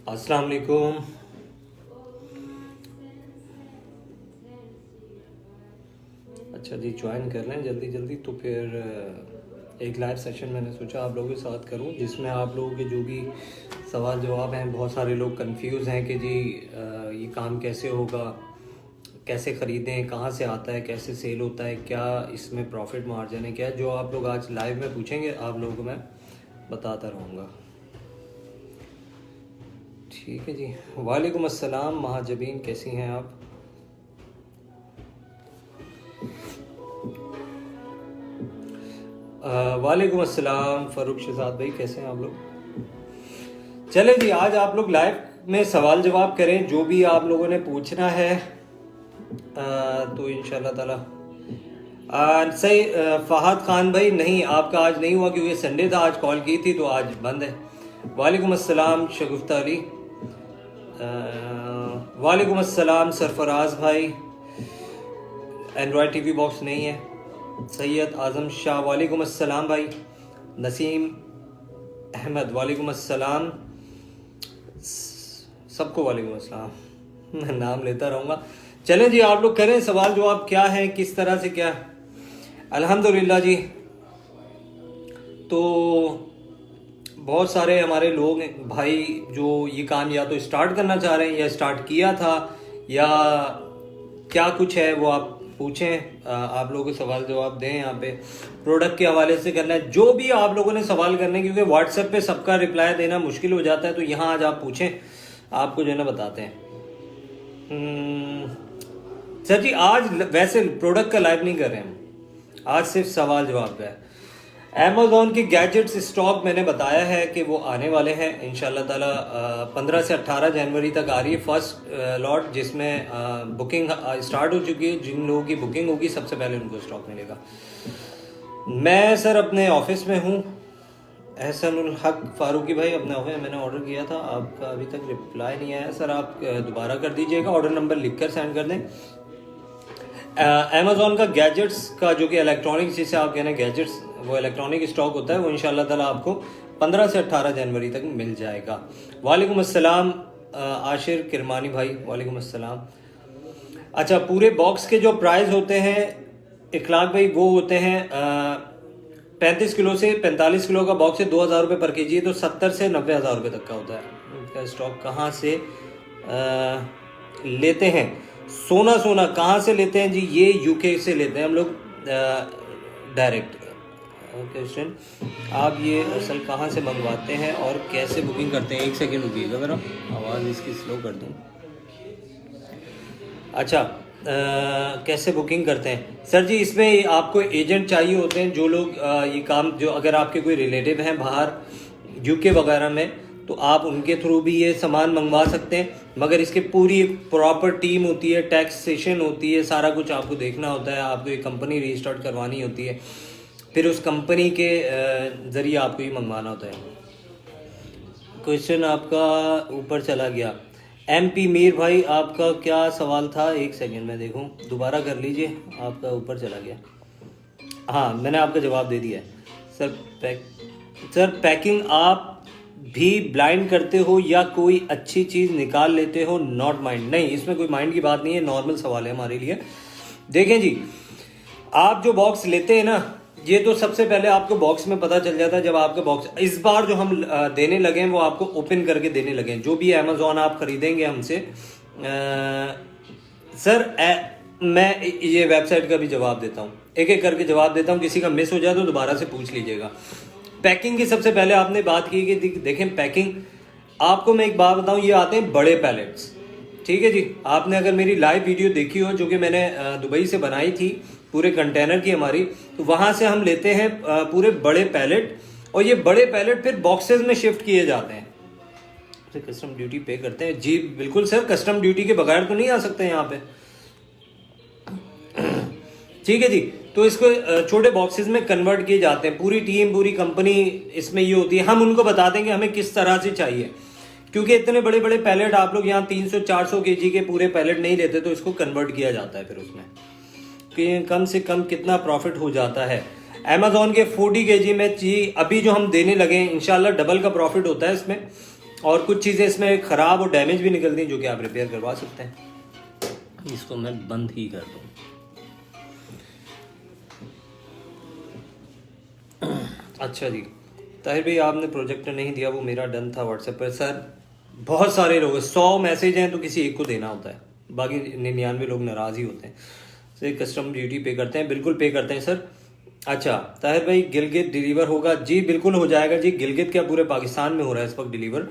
अस्सलाम वालेकुम। अच्छा जी, ज्वाइन कर लें जल्दी जल्दी। तो फिर एक लाइव सेशन मैंने सोचा आप लोगों के साथ करूं, जिसमें आप लोगों के जो भी सवाल जवाब हैं। बहुत सारे लोग कंफ्यूज हैं कि जी ये काम कैसे होगा, कैसे ख़रीदें, कहाँ से आता है, कैसे सेल होता है, क्या इसमें प्रॉफिट मार्जिन है, क्या जो आप लोग आज लाइव में पूछेंगे आप लोगों को मैं बताता रहूँगा। ठीक है जी। वालेकुम अस्सलाम महाजबीन, कैसी हैं आप? वालेकुम अस्सलाम फ़ारूक शहजाद भाई, कैसे हैं आप लोग? चले जी, आज आप लोग लाइव में सवाल जवाब करें जो भी आप लोगों ने पूछना है। तो इंशाल्लाह ताला सही। फ़हाद खान भाई, नहीं आपका आज नहीं हुआ क्योंकि संडे था, आज कॉल की थी तो आज बंद है। वालेकुम अस्सलाम शगुफ्ता अली। वालेकुम अस्सलाम सरफराज भाई। एंड्रॉयड टीवी बॉक्स नहीं है। सैयद आज़म शाह, वालेकुम अस्सलाम भाई। नसीम अहमद, वालेकुम अस्सलाम। सबको वालेकुम अस्सलाम। मैं नाम लेता रहूँगा। चलें जी, आप लोग करें सवाल जवाब, क्या है, किस तरह से क्या। अल्हम्दुलिल्लाह जी। तो बहुत सारे हमारे लोग भाई जो ये काम या तो स्टार्ट करना चाह रहे हैं या स्टार्ट किया था या क्या कुछ है वो आप पूछें। आप लोगों को सवाल जवाब दें। यहाँ पे प्रोडक्ट के हवाले से करना है, जो भी आप लोगों ने सवाल करने, क्योंकि व्हाट्सएप पे सबका रिप्लाई देना मुश्किल हो जाता है, तो यहाँ आज आप पूछें, आपको जो है ना बताते हैं। सर जी, आज वैसे प्रोडक्ट का लाइव नहीं कर रहे हैं, आज सिर्फ सवाल जवाब का है। अमेज़ॉन के गैजेट्स स्टॉक मैंने बताया है कि वो आने वाले हैं इंशाल्लाह ताला। 15 से 18 जनवरी तक आ रही है फर्स्ट लॉट, जिसमें बुकिंग स्टार्ट हो चुकी है। जिन लोगों की बुकिंग होगी सबसे पहले उनको स्टॉक मिलेगा। मैं सर अपने ऑफिस में हूँ। एहसनुल हक फारूकी भाई, अपने ऑफिस में मैंने ऑर्डर किया था, आपका अभी तक रिप्लाई नहीं आया। सर आप दोबारा कर दीजिएगा, ऑर्डर नंबर लिख कर सेंड कर दें। अमेज़ॉन का गैजेट्स का जो कि इलेक्ट्रॉनिक्स, जिसे आप कहना गैजेट्स, वो इलेक्ट्रॉनिक स्टॉक होता है, वो इंशाल्लाह ताला आपको 15 से 18 जनवरी तक मिल जाएगा। वालेकुम अस्सलाम आशिर किरमानी भाई, वालेकुम अस्सलाम। अच्छा, पूरे बॉक्स के जो प्राइस होते हैं इखलाक भाई, वो होते हैं 35 किलो से 45 किलो का बॉक्स है 2000 रुपये पर केजी है, तो 70 से 90 हज़ार रुपये तक का होता है। उनका स्टॉक कहाँ से लेते हैं? सोना कहाँ से लेते हैं जी? ये यूके से लेते हैं हम लोग डायरेक्ट। ओके स्टूडेंट, आप ये असल कहाँ से मंगवाते हैं और कैसे बुकिंग करते हैं? एक सेकेंड रुकिएगा ज़रा, आवाज़ इसकी स्लो कर दूँ। अच्छा, कैसे बुकिंग करते हैं सर जी? इसमें आपको एजेंट चाहिए होते हैं, जो लोग ये काम, जो अगर आपके कोई रिलेटिव हैं बाहर यूके वगैरह में, तो आप उनके थ्रू भी ये सामान मंगवा सकते हैं। मगर इसके पूरी प्रॉपर टीम होती है, टैक्सेशन होती है, सारा कुछ आपको देखना होता है। आपको एक कंपनी रजिस्टर्ड करवानी होती है, फिर उस कंपनी के ज़रिए आपको ये मंगवाना होता है। क्वेश्चन आपका ऊपर चला गया। MP मीर भाई, आपका क्या सवाल था? एक सेकेंड में देखूं, दोबारा कर लीजिए, आपका ऊपर चला गया। हाँ, मैंने आपका जवाब दे दिया है सर। पैकिंग आप भी ब्लाइंड करते हो या कोई अच्छी चीज़ निकाल लेते हो? Not mind. नहीं, इसमें कोई माइंड की बात नहीं है, नॉर्मल सवाल है हमारे लिए। देखें जी, आप जो बॉक्स लेते हैं ना, ये तो सबसे पहले आपको बॉक्स में पता चल जाता है। जब आपका बॉक्स इस बार जो हम देने लगे हैं वो आपको ओपन करके देने लगे हैं। जो भी अमेज़ॉन आप खरीदेंगे हमसे, मैं ये वेबसाइट का भी जवाब देता हूँ, एक एक करके जवाब देता हूँ। किसी का मिस हो जाए तो दोबारा से पूछ लीजिएगा। पैकिंग की सबसे पहले आपने बात की कि देखें पैकिंग, आपको मैं एक बात बताऊँ, ये आते हैं बड़े पैलेट्स। ठीक है जी, आपने अगर मेरी लाइव वीडियो देखी हो जो कि मैंने दुबई से बनाई थी, पूरे कंटेनर की हमारी, तो वहां से हम लेते हैं पूरे बड़े पैलेट, और ये बड़े पैलेट फिर बॉक्सेस में शिफ्ट किए जाते हैं। तो कस्टम ड्यूटी पे करते हैं जी? बिल्कुल सर, कस्टम ड्यूटी के बगैर तो नहीं आ सकते यहाँ पे। ठीक है जी, तो इसको छोटे बॉक्सेस में कन्वर्ट किए जाते हैं। पूरी टीम, पूरी कंपनी इसमें ये होती है। हम उनको बता देंगे हमें किस तरह से चाहिए, क्योंकि इतने बड़े बड़े पैलेट आप लोग यहाँ 300-400 kg के पूरे पैलेट नहीं लेते, तो इसको कन्वर्ट किया जाता है फिर उसमें कि कम से कम कितना प्रॉफिट हो जाता है। अमेज़ॉन के 40 kg में जी अभी जो हम देने लगे हैं, इंशाल्लाह डबल का प्रॉफिट होता है इसमें। और कुछ चीज़ें इसमें ख़राब और डैमेज भी निकलती हैं जो कि आप रिपेयर करवा सकते हैं। इसको मैं बंद ही कर दूँ। अच्छा जी, ताहिर भाई आपने प्रोजेक्टर नहीं दिया, वो मेरा डन था व्हाट्सएप पर। सर बहुत सारे लोग, 100 मैसेज हैं तो किसी एक को देना होता है, बाकी 99 लोग नाराज़ ही होते हैं। सर कस्टम ड्यूटी पे करते हैं? बिल्कुल पे करते हैं सर। अच्छा ताहिर भाई गिलगित डिलीवर होगा? जी बिल्कुल हो जाएगा जी। गिलगित क्या पूरे पाकिस्तान में हो रहा है इस वक्त डिलीवर।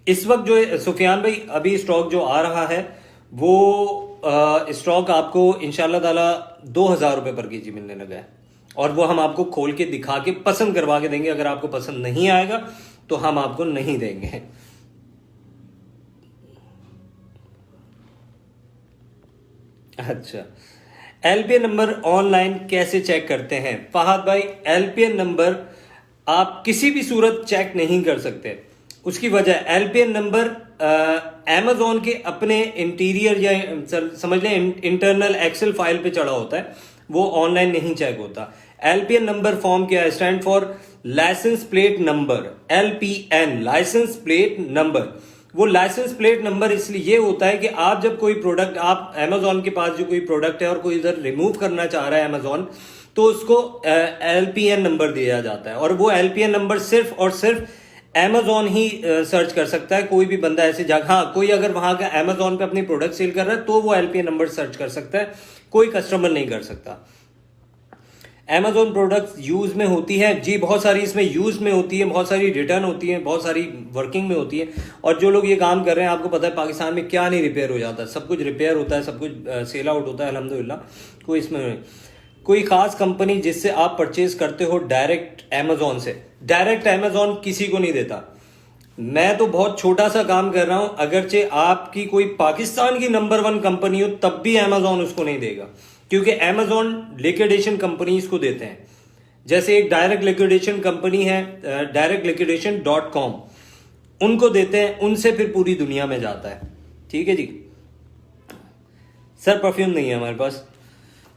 इस वक्त जो सुफियान भाई अभी स्टॉक जो आ रहा है वो स्टॉक आपको इंशाल्लाह ताला 2000 रुपये पर केजी मिलने लगा है, और वो हम आपको खोल के दिखा के पसंद करवा के देंगे। अगर आपको पसंद नहीं आएगा तो हम आपको नहीं देंगे। अच्छा, एलपीएन नंबर ऑनलाइन कैसे चेक करते हैं? फहद भाई एलपीएन नंबर आप किसी भी सूरत चेक नहीं कर सकते। उसकी वजह, एलपीएन नंबर अमेजोन के अपने इंटीरियर या समझ लें इंटरनल एक्सेल फाइल पे चढ़ा होता है, वो ऑनलाइन नहीं चेक होता। एलपीएन नंबर फॉर्म क्या है? Stand for licence plate number, LPN licence plate number. वो लाइसेंस प्लेट नंबर इसलिए ये होता है कि आप जब कोई प्रोडक्ट, आप अमेजोन के पास जो कोई प्रोडक्ट है और कोई इधर रिमूव करना चाह रहा है अमेजोन, तो उसको एलपीएन नंबर दिया जाता है, और वो एलपीएन नंबर सिर्फ और सिर्फ अमेजोन ही सर्च कर सकता है। कोई भी बंदा ऐसे जगह, हाँ कोई अगर वहां का अमेजोन पे अपनी प्रोडक्ट सेल कर रहा है तो वो एलपीएन नंबर सर्च कर सकता है, कोई कस्टमर नहीं कर सकता। अमेजोन प्रोडक्ट्स यूज में होती है जी, बहुत सारी इसमें यूज में होती है, बहुत सारी रिटर्न होती है, बहुत सारी वर्किंग में होती है। और जो लोग ये काम कर रहे हैं, आपको पता है पाकिस्तान में क्या नहीं रिपेयर हो जाता, सब कुछ रिपेयर होता है, सब कुछ सेल आउट होता है अल्हम्दुलिल्लाह। कोई इसमें कोई खास कंपनी जिससे आप परचेज करते हो डायरेक्ट अमेजोन से? डायरेक्ट अमेजोन किसी को नहीं देता। मैं तो बहुत छोटा सा काम कर रहा हूं, अगरचे आपकी कोई पाकिस्तान की नंबर 1 कंपनी हो तब भी अमेजोन उसको नहीं देगा, क्योंकि अमेजोन लिक्विडेशन कंपनीज को देते हैं। जैसे एक डायरेक्ट लिक्विडेशन कंपनी है, directliquidation.com, उनको देते हैं, उनसे फिर पूरी दुनिया में जाता है। ठीक है जी। सर परफ्यूम नहीं है हमारे पास।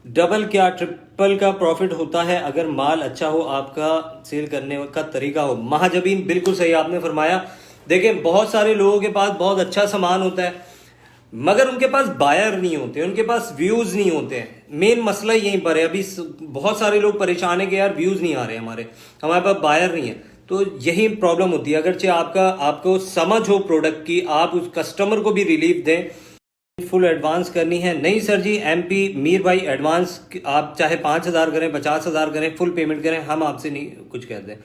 डबल क्या ट्रिपल का प्रॉफिट होता है अगर माल अच्छा हो, आपका सेल करने का तरीका हो? महाजबीन बिल्कुल सही आपने फरमाया। देखें बहुत सारे लोगों के पास बहुत अच्छा सामान होता है, मगर उनके पास बायर नहीं होते, उनके पास व्यूज नहीं होते हैं। मेन मसला यहीं पर है। अभी बहुत सारे लोग परेशान है कि यार व्यूज नहीं आ रहे हमारे पास बायर नहीं है, तो यही प्रॉब्लम होती है। अगरचे आपको समझ हो प्रोडक्ट की, आप उस कस्टमर को भी रिलीफ दें। फुल एडवांस करनी है? नहीं सर जी, एमपी मीर भाई एडवांस आप चाहे 5000 करें, 50,000 करें, फुल पेमेंट करें, हम आपसे नहीं कुछ कहते।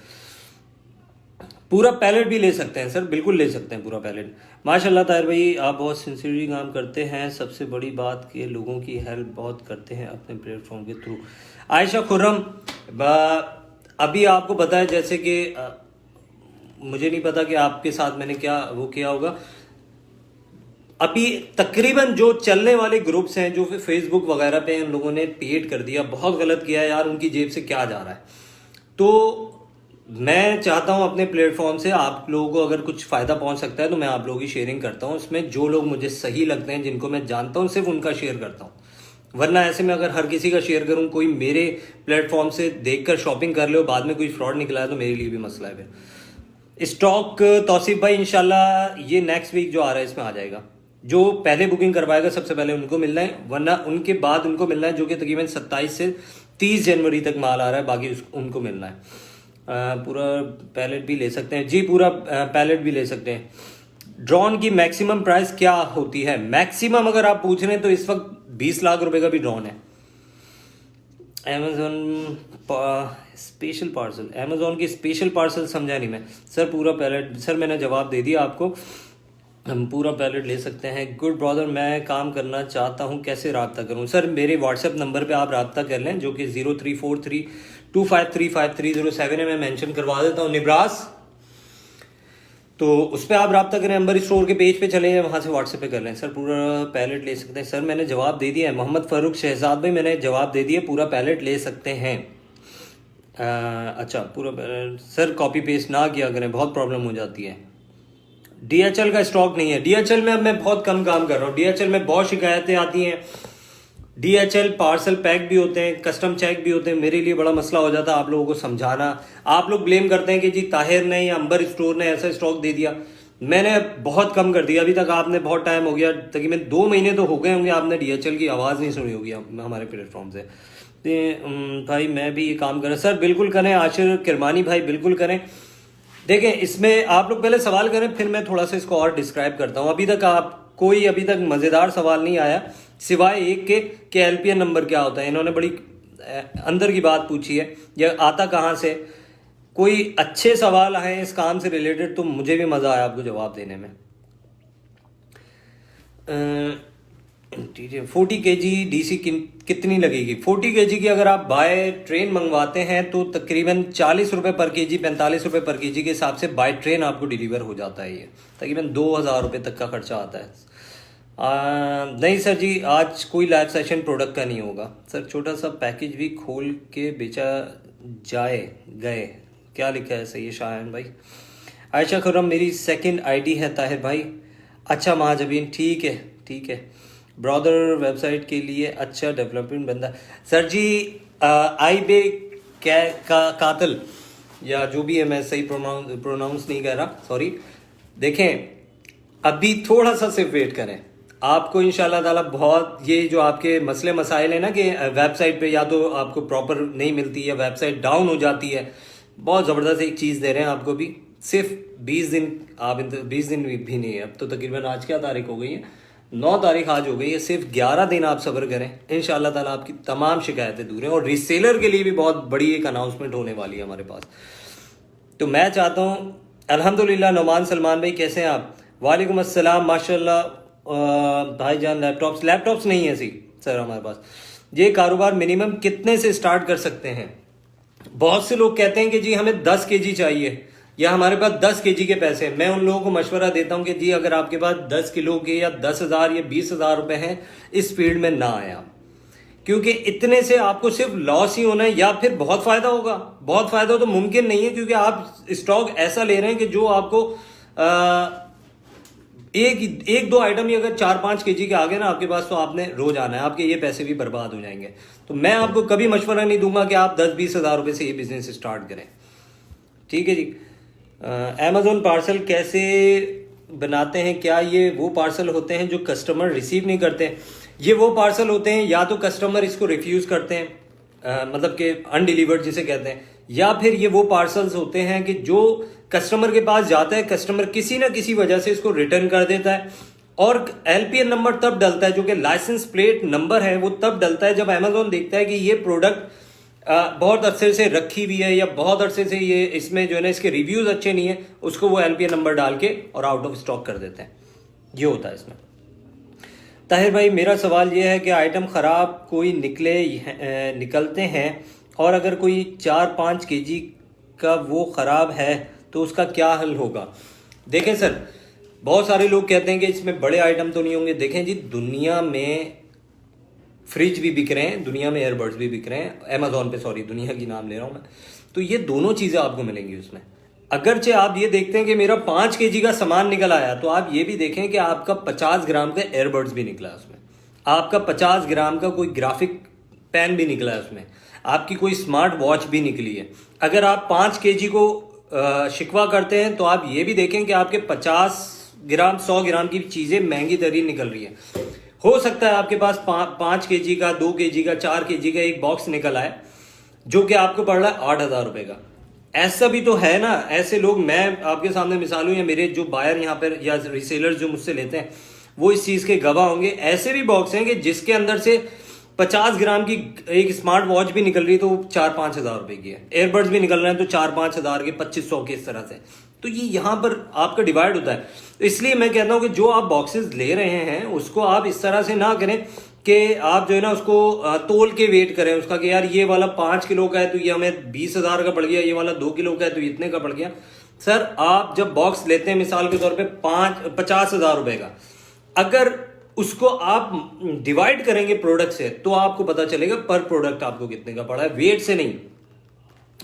पूरा पैलेट भी ले सकते हैं सर, बिल्कुल ले सकते हैं पूरा पैलेट। माशाल्लाह ताहिर भाई आप बहुत सिंसियरली काम करते हैं, सबसे बड़ी बात कि लोगों की हेल्प बहुत करते हैं अपने प्लेटफॉर्म के थ्रू। आयशा खुर्रम, अभी आपको पता है जैसे कि मुझे नहीं पता कि आपके साथ मैंने क्या वो किया होगा, अभी तकरीबन जो चलने वाले ग्रुप्स हैं जो फेसबुक वगैरह पे उन लोगों ने पेड कर दिया, बहुत गलत किया यार, उनकी जेब से क्या जा रहा है। तो मैं चाहता हूं अपने प्लेटफॉर्म से आप लोगों को अगर कुछ फायदा पहुंच सकता है तो मैं आप लोगों की शेयरिंग करता हूं। इसमें जो लोग मुझे सही लगते हैं, जिनको मैं जानता हूं, सिर्फ उनका शेयर करता हूं। वरना ऐसे में अगर हर किसी का शेयर करूं, कोई मेरे प्लेटफॉर्म से देखकर शॉपिंग कर ले, बाद में कोई फ्रॉड निकला है तो मेरे लिए भी मसला है फिर। स्टॉक तौसीफ भाई इंशाल्लाह ये नेक्स्ट वीक जो आ रहा है इसमें आ जाएगा। जो पहले बुकिंग करवाएगा सबसे पहले उनको मिलना है, वरना उनके बाद उनको मिलना है, जो कि तकरीबन 27 से 30 जनवरी तक माल आ रहा है, बाकी उनको मिलना है। पूरा पैलेट भी ले सकते हैं जी, पूरा पैलेट भी ले सकते हैं। ड्रोन की मैक्सिमम प्राइस क्या होती है? मैक्सिमम अगर आप पूछ रहे हैं तो इस वक्त 20 लाख रुपए का भी ड्रोन है। अमेजोन स्पेशल पार्सल, अमेजोन की स्पेशल पार्सल समझा नहीं मैं सर। पूरा पैलेट सर मैंने जवाब दे दिया आपको, हम पूरा पैलेट ले सकते हैं। गुड ब्रदर, मैं काम करना चाहता हूं, कैसे रब्ता करूं? सर मेरे व्हाट्सएप नंबर पे आप रब्ता कर लें, जो कि 0343253530 है, मैं मेंशन करवा देता हूं, निब्रास। तो उस पर आप रब्ता करें, अंबर स्टोर के पेज पे चले जाए, वहां से व्हाट्सएप पे कर लें। सर पूरा पैलेट ले सकते हैं? सर मैंने जवाब दे दिया है। मोहम्मद फारूक शहजाद भाई मैंने जवाब दे दिया, पूरा पैलेट ले सकते हैं। अच्छा पूरा पैलेट सर कॉपी पेस्ट ना किया करें, बहुत प्रॉब्लम हो जाती है। डीएचएल का स्टॉक नहीं है। डीएचएल में अब मैं बहुत कम काम कर रहा हूँ, डीएचएल में बहुत शिकायतें आती हैं, DHL पार्सल पैक भी होते हैं, कस्टम चेक भी होते हैं। मेरे लिए बड़ा मसला हो जाता है आप लोगों को समझाना। आप लोग ब्लेम करते हैं कि जी ताहिर ने या अंबर स्टोर ने ऐसा स्टॉक दे दिया। मैंने बहुत कम कर दिया। अभी तक आपने बहुत टाइम हो गया, तकरीबन 2 महीने तो हो गए होंगे, आपने DHL की आवाज़ नहीं सुनी होगी हमारे प्लेटफॉर्म से। भाई मैं भी ये काम करें सर, बिल्कुल करें। आशिर किरमानी भाई बिल्कुल करें। देखें, इसमें आप लोग पहले सवाल करें, फिर मैं थोड़ा सा इसको और डिस्क्राइब करता हूँ। अभी तक अभी तक मज़ेदार सवाल नहीं आया सिवाय एक के LPN नंबर क्या होता है। इन्होंने बड़ी अंदर की बात पूछी है, यह आता कहाँ से। कोई अच्छे सवाल आए इस काम से रिलेटेड तो मुझे भी मज़ा आया आपको जवाब देने में। 40 kg DC कितनी लगेगी? 40 kg की अगर आप बाय ट्रेन मंगवाते हैं तो तकरीबन 40 रुपये पर kg, 45 रुपये पर kg के हिसाब से बाय ट्रेन आपको डिलीवर हो जाता है। ये तकरीबन 2000 रुपये तक का खर्चा आता है। नहीं सर जी, आज कोई लाइव सेशन प्रोडक्ट का नहीं होगा सर। छोटा सा पैकेज भी खोल के बेचा गए क्या लिखा है सही है शायन भाई। आयशा खुर्रम मेरी सेकंड ID है ताहिर भाई। अच्छा महाजबीन, ठीक है। ब्रदर वेबसाइट के लिए अच्छा डेवलपमेंट बंदा सर जी। IB कातिल या जो भी है, मैं सही प्रोनाउंस नहीं कर रहा, सॉरी। देखें, अभी थोड़ा सा सिर्फ वेट करें, आपको इंशाल्लाह ताला बहुत ये जो आपके मसले मसाइल है ना कि वेबसाइट पे या तो आपको प्रॉपर नहीं मिलती है, वेबसाइट डाउन हो जाती है, बहुत ज़बरदस्त एक चीज़ दे रहे हैं आपको भी। सिर्फ 20 दिन, आप 20 दिन भी नहीं है, अब तो तकरीबन आज क्या तारीख हो गई है, 9 तारीख आज हो गई है। सिर्फ 11 दिन आप सब्र करें, इंशाल्लाह ताला आपकी तमाम शिकायतें दूर हैं। और रीसेलर के लिए भी बहुत बड़ी एक अनाउंसमेंट होने वाली है हमारे पास। तो मैं चाहता हूँ, अल्हम्दुलिल्लाह। नोमान सलमान भाई कैसे हैं आप? वालेकुम अस्सलाम, माशाल्लाह भाईजान। लैपटॉप्स नहीं है सी सर हमारे पास। ये कारोबार मिनिमम कितने से स्टार्ट कर सकते हैं? बहुत से लोग कहते हैं कि जी हमें 10 kg चाहिए या हमारे पास 10 kg के पैसे। मैं उन लोगों को मशवरा देता हूं कि जी अगर आपके पास 10 किलो के या 10,000 या 20,000 रुपए हैं, इस फील्ड में ना आए आप, क्योंकि इतने से आपको सिर्फ लॉस ही होना है या फिर बहुत फायदा होगा। बहुत फायदा तो मुमकिन नहीं है, क्योंकि आप स्टॉक ऐसा ले रहे हैं कि जो आपको एक दो आइटम ही अगर 4-5 kg के आगे ना आपके पास, तो आपने रोज आना है, आपके ये पैसे भी बर्बाद हो जाएंगे। तो मैं आपको कभी मशवरा नहीं दूंगा कि आप 10-20 हज़ार रुपए से ये बिजनेस स्टार्ट करें, ठीक है जी। अमेजोन पार्सल कैसे बनाते हैं? क्या ये वो पार्सल होते हैं जो कस्टमर रिसीव नहीं करते? ये वो पार्सल होते हैं या तो कस्टमर इसको रिफ्यूज करते हैं, मतलब कि अनडिलीवर्ड जिसे कहते हैं, या फिर ये वो पार्सल्स होते हैं कि जो कस्टमर के पास जाता है, कस्टमर किसी ना किसी वजह से इसको रिटर्न कर देता है, और LPN नंबर तब डलता है, जो कि लाइसेंस प्लेट नंबर है, वो तब डलता है जब अमेजोन देखता है कि ये प्रोडक्ट बहुत अरसे से रखी हुई है या बहुत अरसे से ये इसमें जो है ना इसके रिव्यूज अच्छे नहीं है, उसको वो LPN नंबर डाल के और आउट ऑफ स्टॉक कर देते हैं। ये होता है इसमें। ताहिर भाई मेरा सवाल ये है कि आइटम ख़राब कोई निकलते हैं, और अगर कोई 4-5 kg का वो ख़राब है तो उसका क्या हल होगा? देखें सर, बहुत सारे लोग कहते हैं कि इसमें बड़े आइटम तो नहीं होंगे। देखें जी, दुनिया में फ्रिज भी बिक रहे हैं, दुनिया में एयरबड्स भी बिक रहे हैं, अमेजोन पे, सॉरी दुनिया की नाम ले रहा हूँ मैं। तो ये दोनों चीज़ें आपको मिलेंगी उसमें। अगरचे आप ये देखते हैं कि मेरा 5 kg का सामान निकल आया, तो आप ये भी देखें कि आपका 50 ग्राम का एयरबड्स भी निकला है उसमें, आपका 50 ग्राम का कोई ग्राफिक पेन भी निकला है उसमें, आपकी कोई स्मार्ट वॉच भी निकली है। अगर आप 5 kg को शिकवा करते हैं तो आप ये भी देखें कि आपके 50 ग्राम 100 ग्राम की चीज़ें महंगी तरीन निकल रही है। हो सकता है आपके पास 5 kg का, 2 kg का, 4 kg का एक बॉक्स निकल आए जो कि आपको पड़ रहा है 8,000 रुपये का। ऐसा भी तो है ना, ऐसे लोग, मैं आपके सामने मिसाल हूँ, या मेरे जो बायर यहाँ पर या रिसेलर्स जो मुझसे लेते हैं वो इस चीज़ के गवाह होंगे। ऐसे भी बॉक्स हैं कि जिसके अंदर से 50 ग्राम की एक स्मार्ट वॉच भी निकल रही है तो 4-5 हज़ार रुपये की है, एयरबड्स भी निकल रहे हैं तो 4-5 हज़ार के, 2500 के, इस तरह से। तो ये यहाँ पर आपका डिवाइड होता है। तो इसलिए मैं कहता हूँ कि जो आप बॉक्सेस ले रहे हैं उसको आप इस तरह से ना करें कि आप जो है ना उसको तोल के वेट करें उसका, कि यार ये वाला 5 किलो का है तो ये हमें 20,000 का पड़ गया, ये वाला 2 किलो का है तो इतने का पड़ गया। सर आप जब बॉक्स लेते हैं मिसाल के तौर पे 50,000 रुपए का, अगर उसको आप डिवाइड करेंगे प्रोडक्ट से तो आपको पता चलेगा पर प्रोडक्ट आपको कितने का पड़ा है, वेट से नहीं।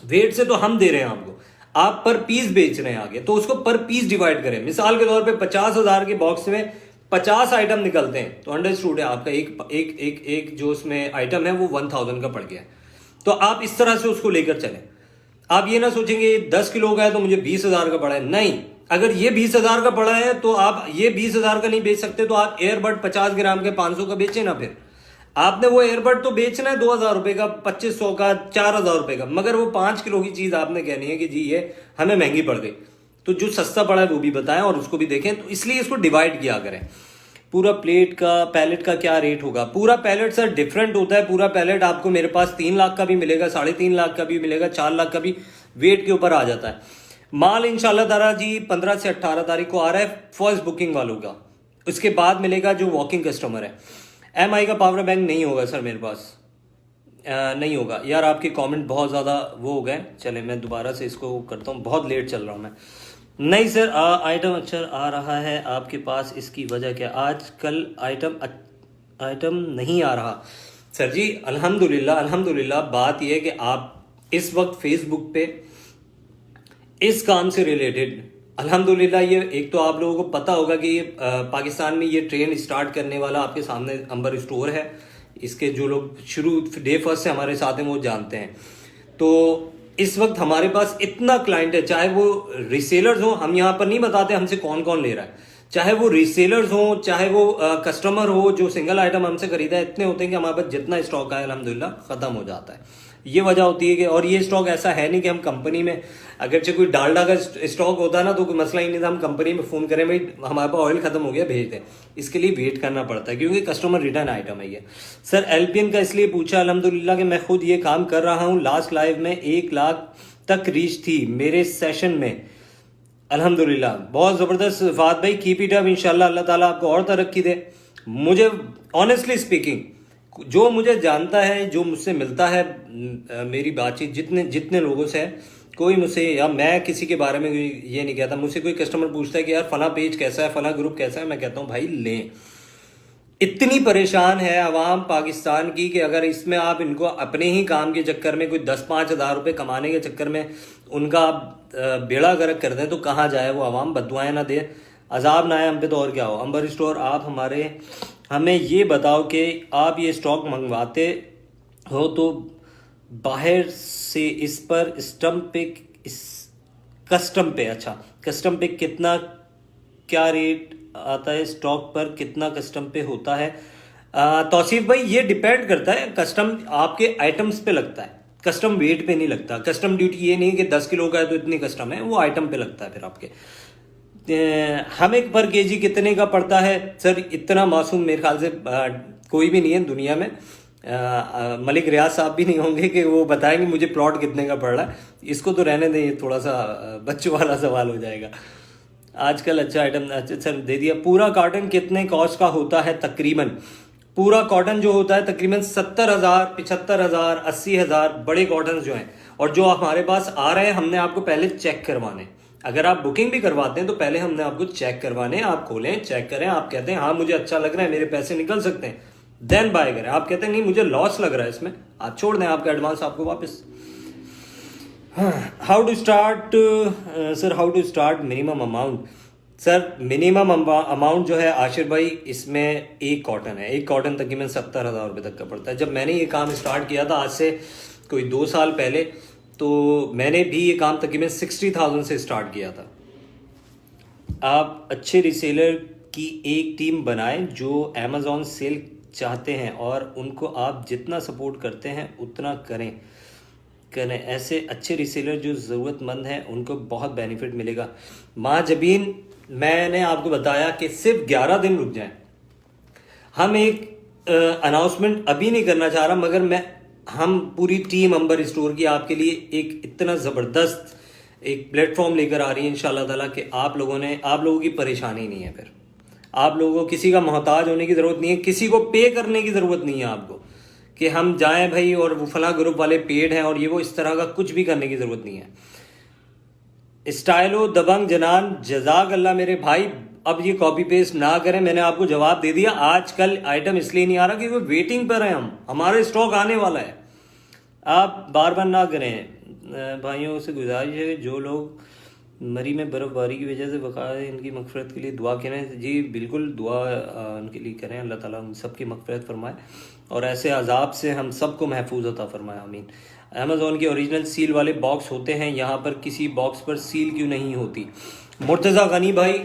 वेट से तो हम दे रहे हैं आपको, आप पर पीस बेच रहे हैं आगे, तो उसको पर पीस डिवाइड करें। मिसाल के तौर पे 50,000 के बॉक्स में 50 आइटम निकलते हैं तो अंडरस्टूड है आपका एक जो उसमें आइटम है वो 1000 का पड़ गया है। तो आप इस तरह से उसको लेकर चलें। आप ये ना सोचेंगे 10 किलो का है तो मुझे 20,000 का पड़ा है, नहीं। अगर ये 20,000 का पड़ा है तो आप ये 20,000 का नहीं बेच सकते, तो आप एयरबड 50 ग्राम के 500 का बेचे ना। फिर आपने वो एयरबड तो बेचना है 2,000 रुपए का, 2500 का, 4,000 रुपए का, मगर वो 5 किलो की चीज आपने कहनी है कि जी ये हमें महंगी पड़ गई। तो जो सस्ता पड़ा है वो भी बताएं और उसको भी देखें। तो इसलिए इसको डिवाइड किया करें। पूरा प्लेट का पैलेट का क्या रेट होगा? पूरा पैलेट सर डिफरेंट होता है। पूरा पैलेट आपको मेरे पास 3 लाख का भी मिलेगा, 3.5 लाख का भी मिलेगा, 4 लाख का भी, वेट के ऊपर आ जाता है। माल इंशाल्लाह ताला जी 15 से 18 तारीख को आ रहा है फर्स्ट बुकिंग वालों का। उसके बाद मिलेगा जो वॉकिंग कस्टमर है। MI का पावर बैंक नहीं होगा सर मेरे पास, नहीं होगा यार। आपके कमेंट बहुत ज़्यादा वो हो गए। चले मैं दोबारा से इसको करता हूँ, बहुत लेट चल रहा हूँ मैं। नहीं सर आइटम अच्छा आ रहा है आपके पास, इसकी वजह क्या? आजकल आइटम नहीं आ रहा सर जी। अल्हम्दुलिल्लाह बात यह है कि आप इस वक्त फेसबुक पे इस काम से रिलेटेड अल्हम्दुलिल्लाह, ये एक तो आप लोगों को पता होगा कि ये पाकिस्तान में ये ट्रेन स्टार्ट करने वाला आपके सामने अंबर स्टोर है। इसके जो लोग शुरू डे फर्स्ट से हमारे साथ हैं वो जानते हैं। तो इस वक्त हमारे पास इतना क्लाइंट है, चाहे वो रिसेलर्स हो, हम यहाँ पर नहीं बताते हमसे कौन कौन ले रहा है, चाहे वो रिसेलर्स हो, चाहे वो कस्टमर हो जो सिंगल आइटम हमसे खरीदा है, इतने होते हैं कि हमारे पास जितना स्टॉक है अल्हम्दुलिल्लाह खत्म हो जाता है। ये वजह होती है कि, और ये स्टॉक ऐसा है नहीं कि हम कंपनी में, अगरचे कोई डालडा का स्टॉक होता ना तो कोई मसला ही नहीं था, हम कंपनी में फोन करें भाई हमारे पास ऑयल खत्म हो गया भेज दें। इसके लिए वेट करना पड़ता है क्योंकि कस्टमर रिटर्न आइटम है ये। सर LPN का इसलिए पूछा अल्हम्दुलिल्लाह कि मैं खुद ये काम कर रहा हूँ। लास्ट लाइव में 1 लाख तक रीच थी मेरे सेशन में अल्हम्दुलिल्लाह। बहुत ज़बरदस्त फात भाई, कीप इट अप, इंशाल्लाह अल्लाह ताला आपको और तरक्की दे। मुझे ऑनेस्टली स्पीकिंग, जो मुझे जानता है, जो मुझसे मिलता है, मेरी बातचीत जितने लोगों से है, कोई मुझसे, या मैं किसी के बारे में ये नहीं कहता। मुझसे कोई कस्टमर पूछता है कि यार फला पेज कैसा है, फला ग्रुप कैसा है, मैं कहता हूँ भाई लें। इतनी परेशान है आवाम पाकिस्तान की कि अगर इसमें आप इनको अपने ही काम के चक्कर में कोई 10-5 हज़ार रुपये कमाने के चक्कर में उनका आप बेड़ा गर्क कर दें तो कहाँ जाए वो आवाम, बददुआएं ना दे, अजाब ना आए हम पे तो और क्या हो। अंबर स्टोर आप हमें ये बताओ कि आप ये स्टॉक मंगवाते हो तो बाहर से इस पर कस्टम पे कितना क्या रेट आता है, स्टॉक पर कितना कस्टम पे होता है? तौसीफ भाई ये डिपेंड करता है, कस्टम आपके आइटम्स पे लगता है, कस्टम वेट पे नहीं लगता। कस्टम ड्यूटी ये नहीं कि 10 किलो का है तो इतनी कस्टम है, वो आइटम पे लगता है फिर आपके। हमें पर केजी कितने का पड़ता है? सर इतना मासूम मेरे ख्याल से कोई भी नहीं है दुनिया में। मलिक रियाज साहब भी नहीं होंगे कि वो बताएंगे मुझे प्लॉट कितने का पड़ रहा है। इसको तो रहने दें, ये थोड़ा सा बच्चों वाला सवाल हो जाएगा। आजकल अच्छा आइटम अच्छा सर दे दिया। पूरा कॉटन कितने कॉस्ट का होता है तकरीबन? पूरा कॉटन जो होता है तकरीबन 70,000, 75,000, 80,000 बड़े कॉटन जो हैं, और जो हमारे पास आ रहे हैं हमने आपको पहले चेक करवाने। अगर आप बुकिंग भी करवाते हैं तो पहले हमने आपको चेक करवाने। आप खोलें, चेक करें, आप कहते हैं हाँ मुझे अच्छा लग रहा है, मेरे पैसे निकल सकते हैं, देन बाय करें। आप कहते हैं नहीं मुझे लॉस लग रहा है इसमें, आप छोड़ दें, आपका एडवांस आपको वापस। How to start sir, how to start minimum amount? Sir minimum amount जो है आशिर भाई, इसमें एक कॉटन है, एक कॉटन तकरीबन 70,000 रुपये तक का पड़ता है। जब मैंने ये काम स्टार्ट किया था आज से कोई 2 साल पहले, तो मैंने भी ये काम तकरीबन 60,000 से स्टार्ट किया था। आप अच्छे रिसेलर की एक टीम बनाएं जो अमेज़ॉन सेल चाहते हैं और उनको आप जितना सपोर्ट करते हैं उतना करें। ऐसे अच्छे रिसेलर जो ज़रूरतमंद हैं उनको बहुत बेनिफिट मिलेगा। माँ जबीन, मैंने आपको बताया कि सिर्फ 11 दिन रुक जाएं। हम एक अनाउंसमेंट अभी नहीं करना चाह रहा, मगर हम पूरी टीम अंबर स्टोर की आपके लिए एक इतना ज़बरदस्त एक प्लेटफॉर्म लेकर आ रही है इंशाल्लाह ताला कि आप लोगों की परेशानी नहीं है। फिर आप लोगों को किसी का मोहताज होने की ज़रूरत नहीं है, किसी को पे करने की ज़रूरत नहीं है आपको कि हम जाएं भाई और वो फला ग्रुप वाले पेड हैं और ये वो, इस तरह का कुछ भी करने की ज़रूरत नहीं है। स्टाइलो दबंग जनान, जजाक अल्लाह मेरे भाई। अब ये कॉपी पेस्ट ना करें, मैंने आपको जवाब दे दिया। आजकल आइटम इसलिए नहीं आ रहा क्योंकि वेटिंग पर है, हमारे स्टॉक आने वाला है। आप बार बार ना करें। भाइयों से गुजारिश है जो लोग मरी में बर्फ़बारी की वजह से वक़ा इनकी मग़फ़िरत के लिए दुआ करें। जी बिल्कुल, दुआ उनके लिए करें, अल्लाह ताला उन सब की मग़फ़िरत फ़रमाए और ऐसे अज़ाब से हम सबको महफूज अता फ़रमाए, आमीन। अमेज़ॉन के ओरिजिनल सील वाले बॉक्स होते हैं, यहाँ पर किसी बॉक्स पर सील क्यों नहीं होती? मुर्तज़ा गनी भाई,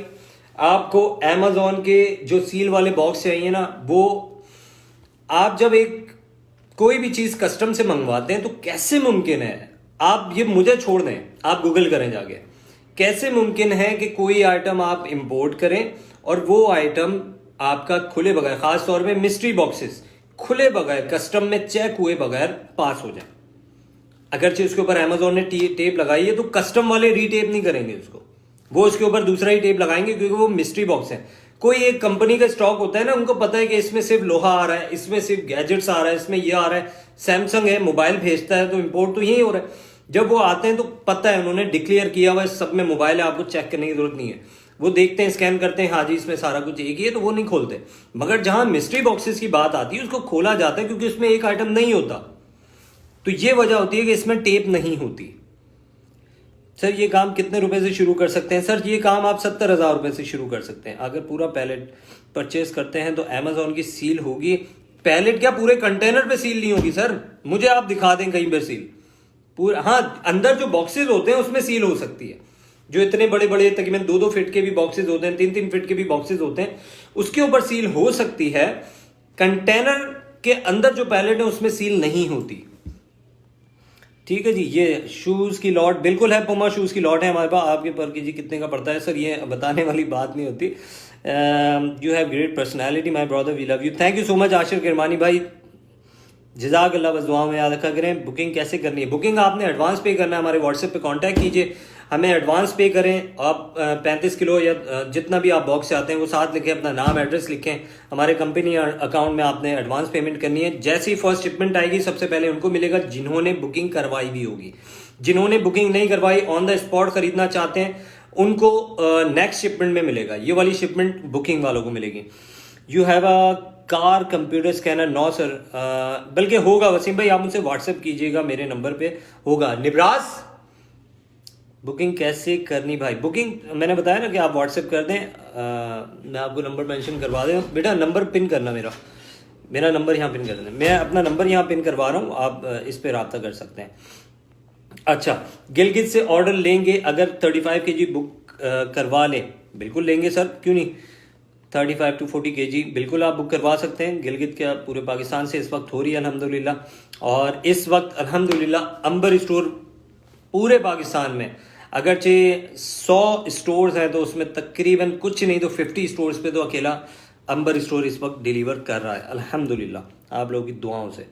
आपको अमेज़ॉन के जो सील वाले बॉक्स चाहिए ना, वो आप जब एक कोई भी चीज़ कस्टम से मंगवाते हैं तो कैसे मुमकिन है, आप ये मुझे छोड़ दें, आप गूगल करें जाके, कैसे मुमकिन है कि कोई आइटम आप इंपोर्ट करें और वो आइटम आपका खुले बगैर, खास तौर पे मिस्ट्री बॉक्सेस खुले बगैर, कस्टम में चेक हुए बगैर पास हो जाए। अगरचे उसके ऊपर अमेजोन ने टेप लगाई है तो कस्टम वाले रीटेप नहीं करेंगे उसको, वो उसके ऊपर दूसरा ही टेप लगाएंगे क्योंकि वो मिस्ट्री बॉक्स है। कोई एक कंपनी का स्टॉक होता है ना, उनको पता है कि इसमें सिर्फ लोहा आ रहा है, इसमें सिर्फ गैजेट्स आ रहा है, इसमें ये आ रहा है, सैमसंग है मोबाइल भेजता है तो इंपोर्ट तो यही हो रहा है। जब वो आते हैं तो पता है, उन्होंने डिक्लेयर किया हुआ है सब में मोबाइल है, आपको चेक करने की जरूरत नहीं है। वो देखते हैं, स्कैन करते हैं, हाँ जी इसमें सारा कुछ एक ही है, तो वो नहीं खोलते। मगर जहां मिस्ट्री बॉक्सेस की बात आती है उसको खोला जाता है क्योंकि उसमें एक आइटम नहीं होता, तो ये वजह होती है कि इसमें टेप नहीं होती। सर ये काम कितने रुपए से शुरू कर सकते हैं? सर ये काम आप 70,000 रुपए से शुरू कर सकते हैं। अगर पूरा पैलेट परचेज करते हैं तो अमेजोन की सील होगी। पैलेट क्या, पूरे कंटेनर पे सील नहीं होगी सर, मुझे आप दिखा दें कहीं पर सील पूरा। हाँ, अंदर जो बॉक्सेस होते हैं उसमें सील हो सकती है, जो इतने बड़े बड़े तकरीबन 2-2 फीट के भी बॉक्सेस होते हैं, 3-3 फीट के भी बॉक्सेस होते हैं, उसके ऊपर सील हो सकती है। कंटेनर के अंदर जो पैलेट है उसमें सील नहीं होती। ठीक है जी। ये शूज़ की लॉट बिल्कुल है, पुमा शूज़ की लॉट है हमारे पास। आपके पर के जी कितने का पड़ता है? सर ये बताने वाली बात नहीं होती। You have great personality my brother, we love you. Thank you so much Ashir Kirmani भाई, जज़ाक अल्लाह। बस दुआओं में याद रखा करें। बुकिंग कैसे करनी है? बुकिंग आपने एडवांस पे करना है, हमारे व्हाट्सएप पे कांटेक्ट कीजिए, हमें एडवांस पे करें। आप 35 किलो या जितना भी आप बॉक्स चाहते हैं वो साथ लिखें, अपना नाम एड्रेस लिखें, हमारे कंपनी अकाउंट में आपने एडवांस पेमेंट करनी है। जैसे ही फर्स्ट शिपमेंट आएगी सबसे पहले उनको मिलेगा जिन्होंने बुकिंग करवाई भी होगी। जिन्होंने बुकिंग नहीं करवाई, ऑन द स्पॉट खरीदना चाहते हैं, उनको नेक्स्ट शिपमेंट में मिलेगा। ये वाली शिपमेंट बुकिंग वालों को मिलेगी। You have a car computer scanner? No sir, बल्कि होगा वसीम भाई, आप मुझसे व्हाट्सएप कीजिएगा, मेरे नंबर पे होगा। निब्रास, बुकिंग कैसे करनी भाई? बुकिंग मैंने बताया ना कि आप व्हाट्सएप कर दें, मैं आपको नंबर मेंशन करवा दें। बेटा नंबर पिन करना, मेरा नंबर यहाँ पिन कर देना, मैं अपना नंबर यहाँ पिन करवा रहा हूँ, आप इस पर रब्ता कर सकते हैं। अच्छा, गिलगित से ऑर्डर लेंगे अगर 35 kg बुक करवा लें? बिल्कुल लेंगे सर, क्यों नहीं। 35 to 40 kg बिल्कुल आप बुक करवा सकते हैं। गिलगित क्या पूरे पाकिस्तान से इस वक्त हो रही है अल्हम्दुलिल्लाह। और इस वक्त अल्हम्दुलिल्लाह अंबर स्टोर पूरे पाकिस्तान में, अगरचे 100 स्टोर्स हैं तो उसमें तकरीबन कुछ नहीं तो 50 स्टोर्स पे तो अकेला अंबर स्टोर इस वक्त डिलीवर कर रहा है अल्हम्दुलिल्लाह, आप लोगों की दुआओं से।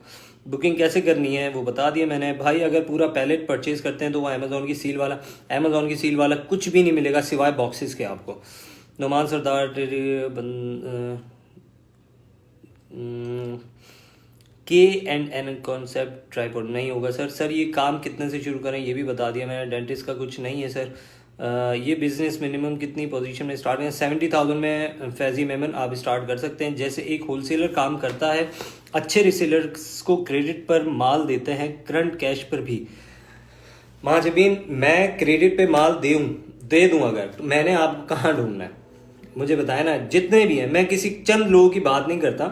बुकिंग कैसे करनी है वो बता दिया मैंने भाई। अगर पूरा पैलेट परचेज करते हैं तो वो अमेजोन की सील वाला कुछ भी नहीं मिलेगा सिवाय बॉक्सेस के आपको। नुमान सरदार K&N कॉन्सेप्ट ट्राईपॉड नहीं होगा सर। सर ये काम कितने से शुरू करें ये भी बता दिया मैंने। डेंटिस्ट का कुछ नहीं है सर। ये बिजनेस मिनिमम कितनी पोजीशन में स्टार्ट करें? 70,000 में फैजी मेमन आप स्टार्ट कर सकते हैं। जैसे एक होलसेलर काम करता है, अच्छे रिसेलर्स को क्रेडिट पर माल देते हैं, करंट कैश पर भी। महाजबीन, मैं क्रेडिट पे माल दे दूँ अगर, तो मैंने आप कहाँ ढूंढना है मुझे बताया ना। जितने भी हैं, मैं किसी चंद लोगों की बात नहीं करता,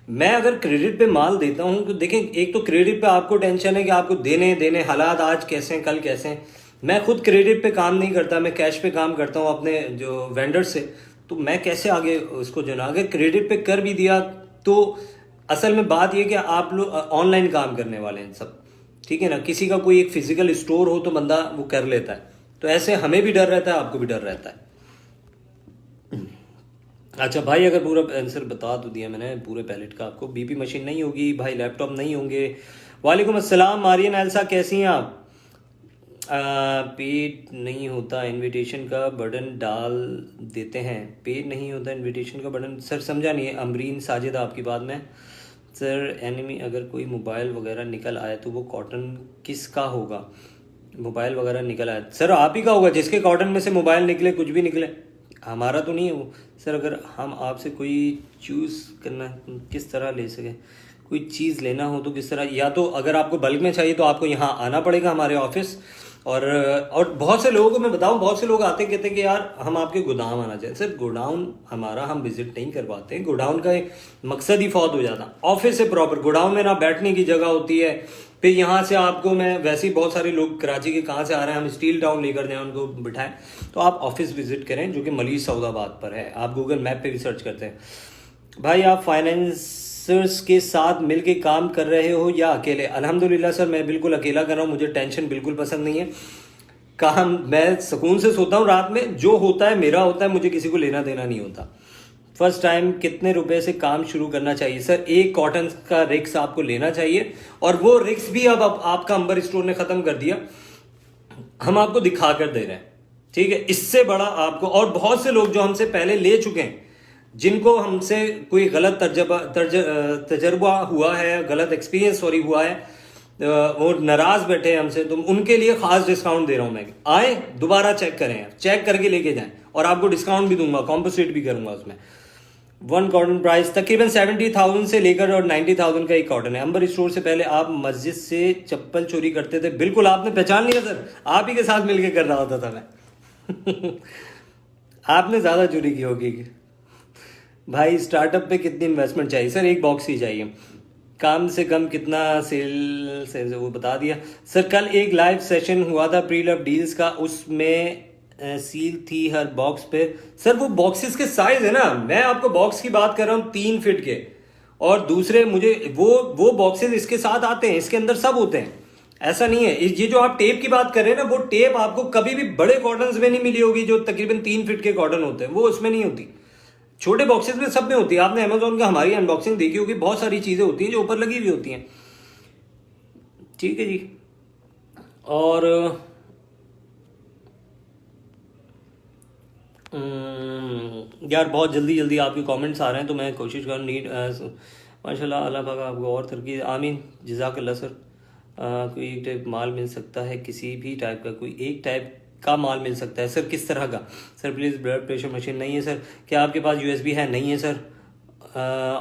मैं अगर क्रेडिट पे माल देता हूं तो देखें, एक तो क्रेडिट पे आपको टेंशन है कि आपको देने हालात आज कैसे हैं कल कैसे हैं। मैं खुद क्रेडिट पे काम नहीं करता, मैं कैश पे काम करता हूं अपने जो वेंडर से, तो मैं कैसे आगे उसको जो ना, अगर क्रेडिट पे कर भी दिया तो असल में बात यह कि आप लोग ऑनलाइन काम करने वाले हैं सब, ठीक है ना। किसी का कोई एक फिजिकल स्टोर हो तो बंदा वो कर लेता है, तो ऐसे हमें भी डर रहता है, आपको भी डर रहता है। अच्छा भाई, अगर पूरा आंसर बता तो दिया मैंने पूरे पैलेट का आपको। बीपी मशीन नहीं होगी भाई, लैपटॉप नहीं होंगे। वालेकुम अस्सलाम मारियन एल्सा, कैसी हैं आप? पेड नहीं होता इनविटेशन का बटन डाल देते हैं, पेड नहीं होता इनविटेशन का बटन। सर समझा नहीं है अमरीन साजिद आपकी बात में। सर एनिमी अगर कोई मोबाइल वगैरह निकल आए तो वो कॉटन किसका होगा? मोबाइल वगैरह निकल आए सर आप ही का होगा, जिसके कॉटन में से मोबाइल निकले, कुछ भी निकले, हमारा तो नहीं है वो। सर अगर हम आपसे कोई चूज़ करना किस तरह ले सके, कोई चीज़ लेना हो तो किस तरह? या तो अगर आपको बल्क में चाहिए तो आपको यहाँ आना पड़ेगा हमारे ऑफिस, और बहुत से लोगों को मैं बताऊं, बहुत से लोग आते हैं कहते हैं कि यार हम आपके गोदाम आना चाहिए। सर गोडाउन हमारा हम विजिट नहीं करवाते, गोडाउन का एक मकसद ही फौत हो जाता। ऑफिस से प्रॉपर गोडाउन में ना बैठने की जगह होती है, फिर यहाँ से आपको मैं वैसे ही बहुत सारे लोग कराची के कहाँ से आ रहे हैं, हम स्टील टाउन लेकर जाएं उनको बिठाएं, तो आप ऑफिस विजिट करें जो कि मलीर सऊदाबाद पर है। आप गूगल मैप पे भी सर्च करते हैं। भाई आप फाइनेंसर्स के साथ मिलके काम कर रहे हो या अकेले? अल्हम्दुलिल्लाह सर मैं बिल्कुल अकेला कर रहा हूँ, मुझे टेंशन बिल्कुल पसंद नहीं है। काम मैं सुकून से सोता हूँ रात में, जो होता है मेरा होता है, मुझे किसी को लेना देना नहीं होता। फर्स्ट टाइम कितने रुपए से काम शुरू करना चाहिए? सर एक कॉटन का रिक्स आपको लेना चाहिए, और वो रिक्स भी अब आपका अंबर स्टोर ने खत्म कर दिया, हम आपको दिखा कर दे रहे हैं, ठीक है। इससे बड़ा आपको, और बहुत से लोग जो हमसे पहले ले चुके हैं, जिनको हमसे कोई गलत तजर्बा हुआ है, गलत एक्सपीरियंस सॉरी हुआ है, वो नाराज बैठे हैं हमसे, तो उनके लिए खास डिस्काउंट दे रहा हूं मैं। आए दोबारा चेक करें, चेक करके लेके जाएं, और आपको डिस्काउंट भी दूंगा, कॉम्पोसिट भी करूंगा उसमें। वन कॉटन प्राइस तकरीबन 70,000 से लेकर और 90,000 का एक कॉटन है। अंबर स्टोर से पहले आप मस्जिद से चप्पल चोरी करते थे? बिल्कुल, आपने पहचान लिया सर, आप ही के साथ मिलके कर रहा होता था मैं। आपने ज्यादा चोरी की होगी। भाई स्टार्टअप पे कितनी इन्वेस्टमेंट चाहिए? सर एक बॉक्स ही चाहिए। काम से कम कितना सेल से वो बता दिया। सर कल एक लाइव सेशन हुआ था प्री लव डील्स का, उसमें सील थी हर बॉक्स पे। सर वो बॉक्सेस के साइज है ना, मैं आपको बॉक्स की बात कर रहा हूँ 3 फीट के, और दूसरे मुझे वो बॉक्सेस इसके साथ आते हैं, इसके अंदर सब होते हैं, ऐसा नहीं है। ये जो आप टेप की बात कर रहे हैं ना, वो टेप आपको कभी भी बड़े कॉटन में नहीं मिली होगी, जो तकरीबन 3 फीट के कॉटन होते हैं, वो उसमें नहीं होती। छोटे बॉक्सेस में सब में होती है। आपने अमेजोन का हमारी अनबॉक्सिंग देखी होगी, बहुत सारी चीजें होती हैं जो ऊपर लगी हुई होती हैं, ठीक है जी। और यार बहुत जल्दी जल्दी आपके कमेंट्स आ रहे हैं, तो मैं कोशिश कर नीड माशाल्लाह, अल्लाह पाक आपको और तरक्की, आमीन, जज़ाकल्लाह। सर कोई एक टाइप माल मिल सकता है, किसी भी टाइप का कोई एक टाइप का माल मिल सकता है? सर किस तरह का? Sir please blood pressure machine नहीं है सर। क्या आपके पास यूएसबी है? नहीं है सर।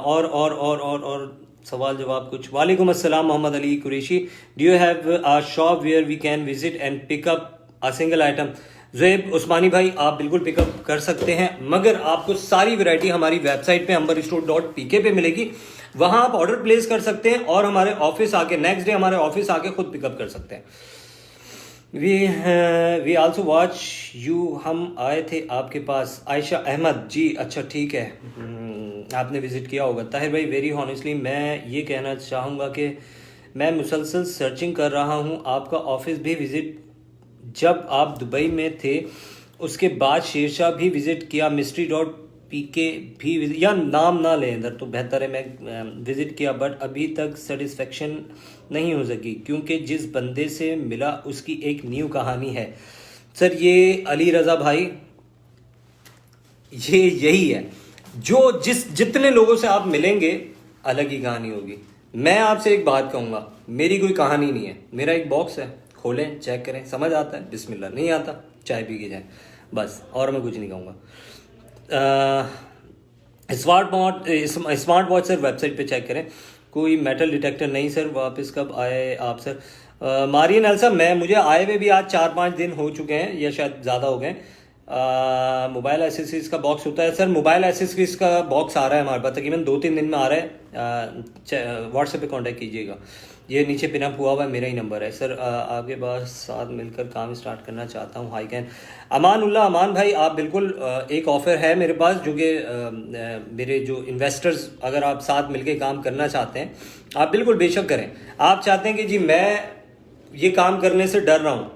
और सवाल जवाब कुछ। वालेकुम अस्सलाम Mohammad Ali Qureshi, do you have a shop where we can visit and pick up a single item? Zuhaib Usmani भाई आप बिल्कुल पिकअप कर सकते हैं, मगर आपको सारी वैरायटी हमारी वेबसाइट पे amberstore.pk पे मिलेगी, वहां आप ऑर्डर प्लेस कर सकते हैं, और हमारे ऑफिस आके नेक्स्ट डे हमारे ऑफिस आके खुद पिकअप कर सकते हैं। वी आल्सो वॉच यू, हम आए थे आपके पास। आयशा अहमद जी, अच्छा ठीक है, आपने विजिट किया होगा। ताहिर भाई वेरी हॉनेस्टली मैं ये कहना चाहूँगा कि मैं मुसलसल सर्चिंग कर रहा हूँ आपका ऑफिस भी विजिट, जब आप दुबई में थे उसके बाद शेरशाह भी विजिट किया, mystery.pk भी विजिट, या नाम ना लें इधर तो बेहतर है, मैं विजिट किया, बट अभी तक सेटिस्फेक्शन नहीं हो सकी क्योंकि जिस बंदे से मिला उसकी एक न्यू कहानी है। सर ये अली रजा भाई, ये यही है, जो जितने लोगों से आप मिलेंगे अलग ही कहानी होगी। मैं आपसे एक बात कहूंगा, मेरी कोई कहानी नहीं है, मेरा एक बॉक्स है, खोलें चेक करें, समझ आता है बिस्मिल्लाह, नहीं आता चाय पी के जाए बस, और मैं कुछ नहीं कहूँगा। स्मार्ट वॉच सर वेबसाइट पे चेक करें, कोई मेटल डिटेक्टर नहीं सर। वापस कब आए आप सर? मारियन एल्सा, मुझे आए हुए भी आज 4-5 दिन हो चुके हैं, या शायद ज़्यादा हो गए। मोबाइल एसेसरीज का बॉक्स होता है सर, मोबाइल एसेसरीज का बॉक्स आ रहा है हमारे पास, तकरीबन 2-3 दिन में आ रहा है। व्हाट्सएप पे कांटेक्ट कीजिएगा, ये नीचे पिनअप हुआ हुआ है, मेरा ही नंबर है सर। आपके पास साथ मिलकर काम स्टार्ट करना चाहता हूँ, हाई कैन। अमान भाई आप बिल्कुल, एक ऑफ़र है मेरे पास जो कि मेरे जो इन्वेस्टर्स, अगर आप साथ मिलकर काम करना चाहते हैं आप बिल्कुल बेशक करें। आप चाहते हैं कि जी मैं ये काम करने से डर रहा हूँ,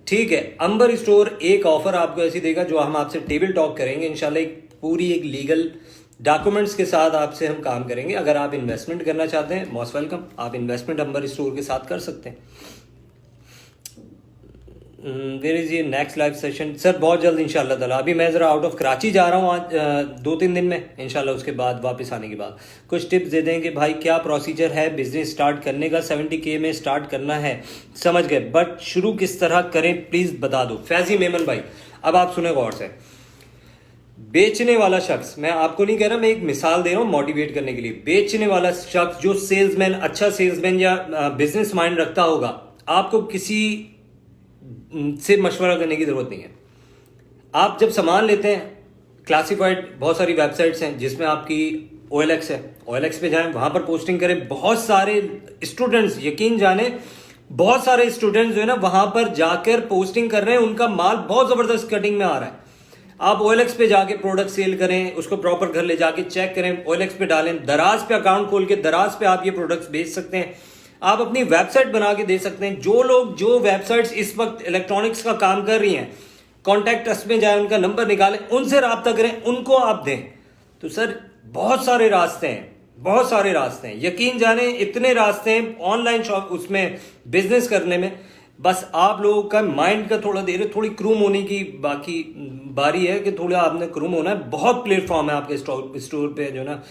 ठीक है, अंबर स्टोर एक ऑफर आपको ऐसी देगा जो हम आपसे टेबल टॉक करेंगे इंशाल्लाह, पूरी एक लीगल डॉक्यूमेंट्स के साथ आपसे हम काम करेंगे। अगर आप इन्वेस्टमेंट करना चाहते हैं मोस्ट वेलकम, आप इन्वेस्टमेंट अंबर स्टोर के साथ कर सकते हैं। वेयर इज ये नेक्स्ट लाइव सेशन? सर बहुत जल्द इंशाल्लाह ताला, अभी मैं ज़रा आउट ऑफ कराची जा रहा हूँ आज 2-3 दिन में इंशाल्लाह, उसके बाद वापस आने के बाद कुछ टिप्स दे दें कि भाई क्या प्रोसीजर है बिजनेस स्टार्ट करने का? 70K में स्टार्ट करना है, समझ गए, बट शुरू किस तरह करें प्लीज़ बता दो। फैजी मेमन भाई अब आप सुने गौर से, बेचने वाला शख्स, मैं आपको नहीं कह रहा, मैं एक मिसाल दे रहा हूँ मोटिवेट करने के लिए। बेचने वाला शख्स जो सेल्समैन, अच्छा सेल्समैन या बिजनेस माइंड रखता होगा, आपको किसी से मशवरा करने की ज़रूरत नहीं है। आप जब सामान लेते हैं, क्लासिफाइड बहुत सारी वेबसाइट्स हैं जिसमें आपकी OLX है, OLX पे जाएं, वहां पर पोस्टिंग करें। बहुत सारे स्टूडेंट्स, यकीन जाने, बहुत सारे स्टूडेंट्स जो है ना वहां पर जाकर पोस्टिंग कर रहे हैं, उनका माल बहुत जबरदस्त कटिंग में आ रहा है। आप OLX पे जाके प्रोडक्ट सेल करें, उसको प्रॉपर घर ले जाके चेक करें, OLX पे डालें, दराज पे अकाउंट खोल के दराज पे आप ये प्रोडक्ट्स बेच सकते हैं। आप अपनी वेबसाइट बना के दे सकते हैं। जो वेबसाइट्स इस वक्त इलेक्ट्रॉनिक्स का काम कर रही हैं, कॉन्टैक्ट अस में जाए, उनका नंबर निकालें, उनसे रब्ता करें, उनको आप दें। तो सर बहुत सारे रास्ते हैं, बहुत सारे रास्ते हैं, यकीन जाने इतने रास्ते हैं ऑनलाइन शॉप उसमें बिजनेस करने में। बस आप लोगों का माइंड का थोड़ी क्रूम होने की बाकी बारी है कि थोड़ा आपने क्रूम होना है। बहुत प्लेटफॉर्म है आपके स्टोर पे जो ना,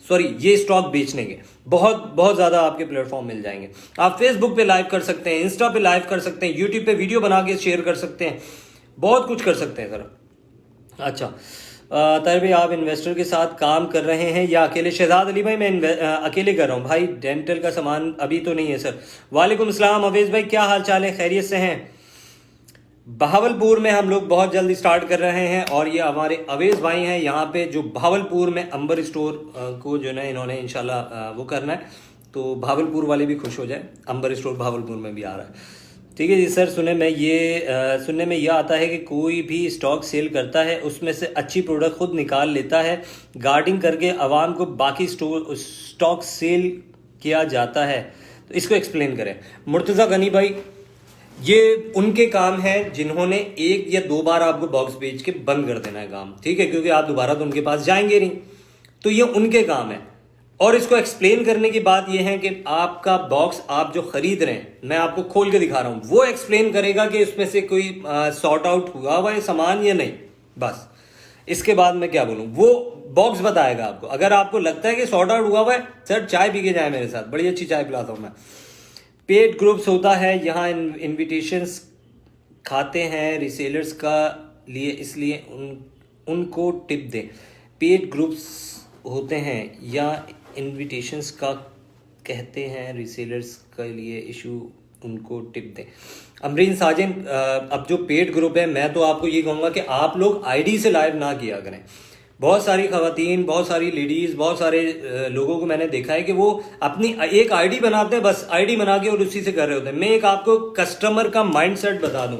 सॉरी, ये स्टॉक बेचने के बहुत बहुत ज्यादा आपके प्लेटफॉर्म मिल जाएंगे। आप फेसबुक पे लाइव कर सकते हैं, इंस्टा पे लाइव कर सकते हैं, यूट्यूब पे वीडियो बना के शेयर कर सकते हैं, बहुत कुछ कर सकते हैं सर। अच्छा ताहिर भाई, आप इन्वेस्टर के साथ काम कर रहे हैं या अकेले? शहजाद अली भाई, मैं अकेले कर रहा हूँ भाई, डेंटल का सामान अभी तो नहीं है सर। वालेकुम अस्सलाम अवेज भाई, क्या हाल चाल है, खैरियत से हैं? बहावलपुर में हम लोग बहुत जल्दी स्टार्ट कर रहे हैं और ये हमारे अवेज भाई हैं यहाँ पे, जो बहावलपुर में अंबर स्टोर को जो ना इन्होंने इंशाल्लाह वो करना है, तो बहावलपुर वाले भी खुश हो जाए। अंबर स्टोर बहावलपुर में भी आ रहा है, ठीक है जी सर। सुनने में यह आता है कि कोई भी स्टॉक सेल करता है, उसमें से अच्छी प्रोडक्ट खुद निकाल लेता है, गार्डिंग करके आवाम को बाकी स्टॉक सेल किया जाता है, तो इसको एक्सप्लेन करें। मुर्तज़ा गनी भाई, ये उनके काम है जिन्होंने 1 या 2 बार आपको बॉक्स बेच के बंद कर देना है काम, ठीक है, क्योंकि आप दोबारा तो उनके पास जाएंगे नहीं, तो ये उनके काम है। और इसको एक्सप्लेन करने की बात यह है कि आपका बॉक्स आप जो खरीद रहे हैं, मैं आपको खोल के दिखा रहा हूं, वो एक्सप्लेन करेगा कि इसमें से कोई सॉर्ट आउट हुआ हुआ है सामान या नहीं, बस। इसके बाद मैं क्या बोलूं, वो बॉक्स बताएगा आपको। अगर आपको लगता है कि सॉर्ट आउट हुआ है, सर चाय पी के जाए मेरे साथ, बड़ी अच्छी चाय पिलाता हूं मैं। पेड ग्रुप्स होता है यहाँ, इन्विटेशंस खाते हैं रीसेलर्स का लिए, इसलिए उनको टिप दें। पेड ग्रुप्स होते हैं या इन्विटेशंस का कहते हैं रीसेलर्स के लिए, इशू, उनको टिप दें। अमरीन साजिन, अब जो पेड ग्रुप है, मैं तो आपको ये कहूँगा कि आप लोग आईडी से लाइव ना किया करें। बहुत सारी खवातीन, बहुत सारी लेडीज, बहुत सारे लोगों को मैंने देखा है कि वो अपनी एक आईडी बनाते हैं, बस आईडी बना के और उसी से कर रहे होते हैं। मैं एक आपको कस्टमर का माइंडसेट बता दूं।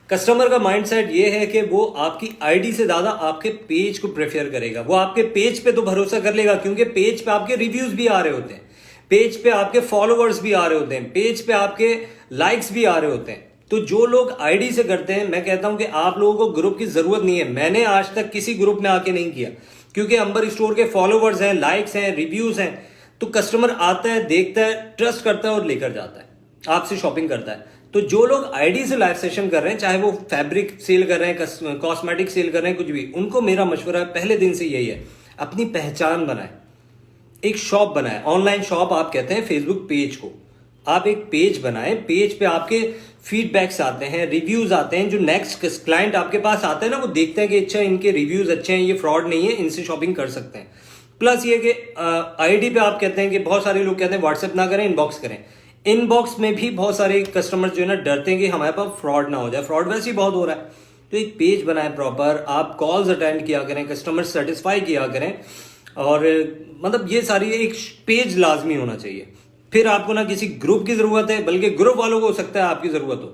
कस्टमर का माइंडसेट ये है कि वो आपकी आईडी से ज्यादा आपके पेज को प्रेफर करेगा। वो आपके पेज पे तो भरोसा कर लेगा, क्योंकि पेज पे आपके रिव्यूज भी आ रहे होते हैं, पेज पे आपके फॉलोवर्स भी आ रहे होते हैं, पेज पे आपके लाइक्स भी आ रहे होते हैं। तो जो लोग आईडी से करते हैं, मैं कहता हूं कि आप लोगों को ग्रुप की जरूरत नहीं है। मैंने आज तक किसी ग्रुप में आके नहीं किया, क्योंकि अंबर स्टोर के फॉलोवर्स हैं, लाइक्स हैं, रिव्यूज हैं, तो कस्टमर आता है, देखता है, ट्रस्ट करता है और लेकर जाता है, आपसे शॉपिंग करता है। तो जो लोग आईडी से लाइव सेशन कर रहे हैं, चाहे वो फैब्रिक सेल कर रहे हैं, कॉस्मेटिक सेल कर रहे हैं, कुछ भी, उनको मेरा मशवरा पहले दिन से यही है, अपनी पहचान बनाए, एक शॉप बनाए। ऑनलाइन शॉप आप कहते हैं फेसबुक पेज को, आप एक पेज बनाएं। पेज पे आपके फीडबैक्स आते हैं, रिव्यूज आते हैं, जो नेक्स्ट क्लाइंट आपके पास आता है ना, वो देखते हैं कि अच्छा इनके रिव्यूज अच्छे हैं, ये फ्रॉड नहीं है, इनसे शॉपिंग कर सकते हैं। प्लस ये कि आईडी पे आप कहते हैं कि बहुत सारे लोग कहते हैं व्हाट्सएप ना करें, इनबॉक्स करें। इनबॉक्स में भी बहुत सारे कस्टमर जो है ना डरते हैं कि हमारे पास फ्रॉड ना हो जाए, फ्रॉड वैसे ही बहुत हो रहा है। तो एक पेज बनाए प्रॉपर, आप कॉल्स अटेंड किया करें, कस्टमर सेटिस्फाई किया करें, और मतलब ये सारी एक पेज लाजमी होना चाहिए। फिर आपको ना किसी ग्रुप की जरूरत है, बल्कि ग्रुप वालों को हो सकता है आपकी जरूरत हो।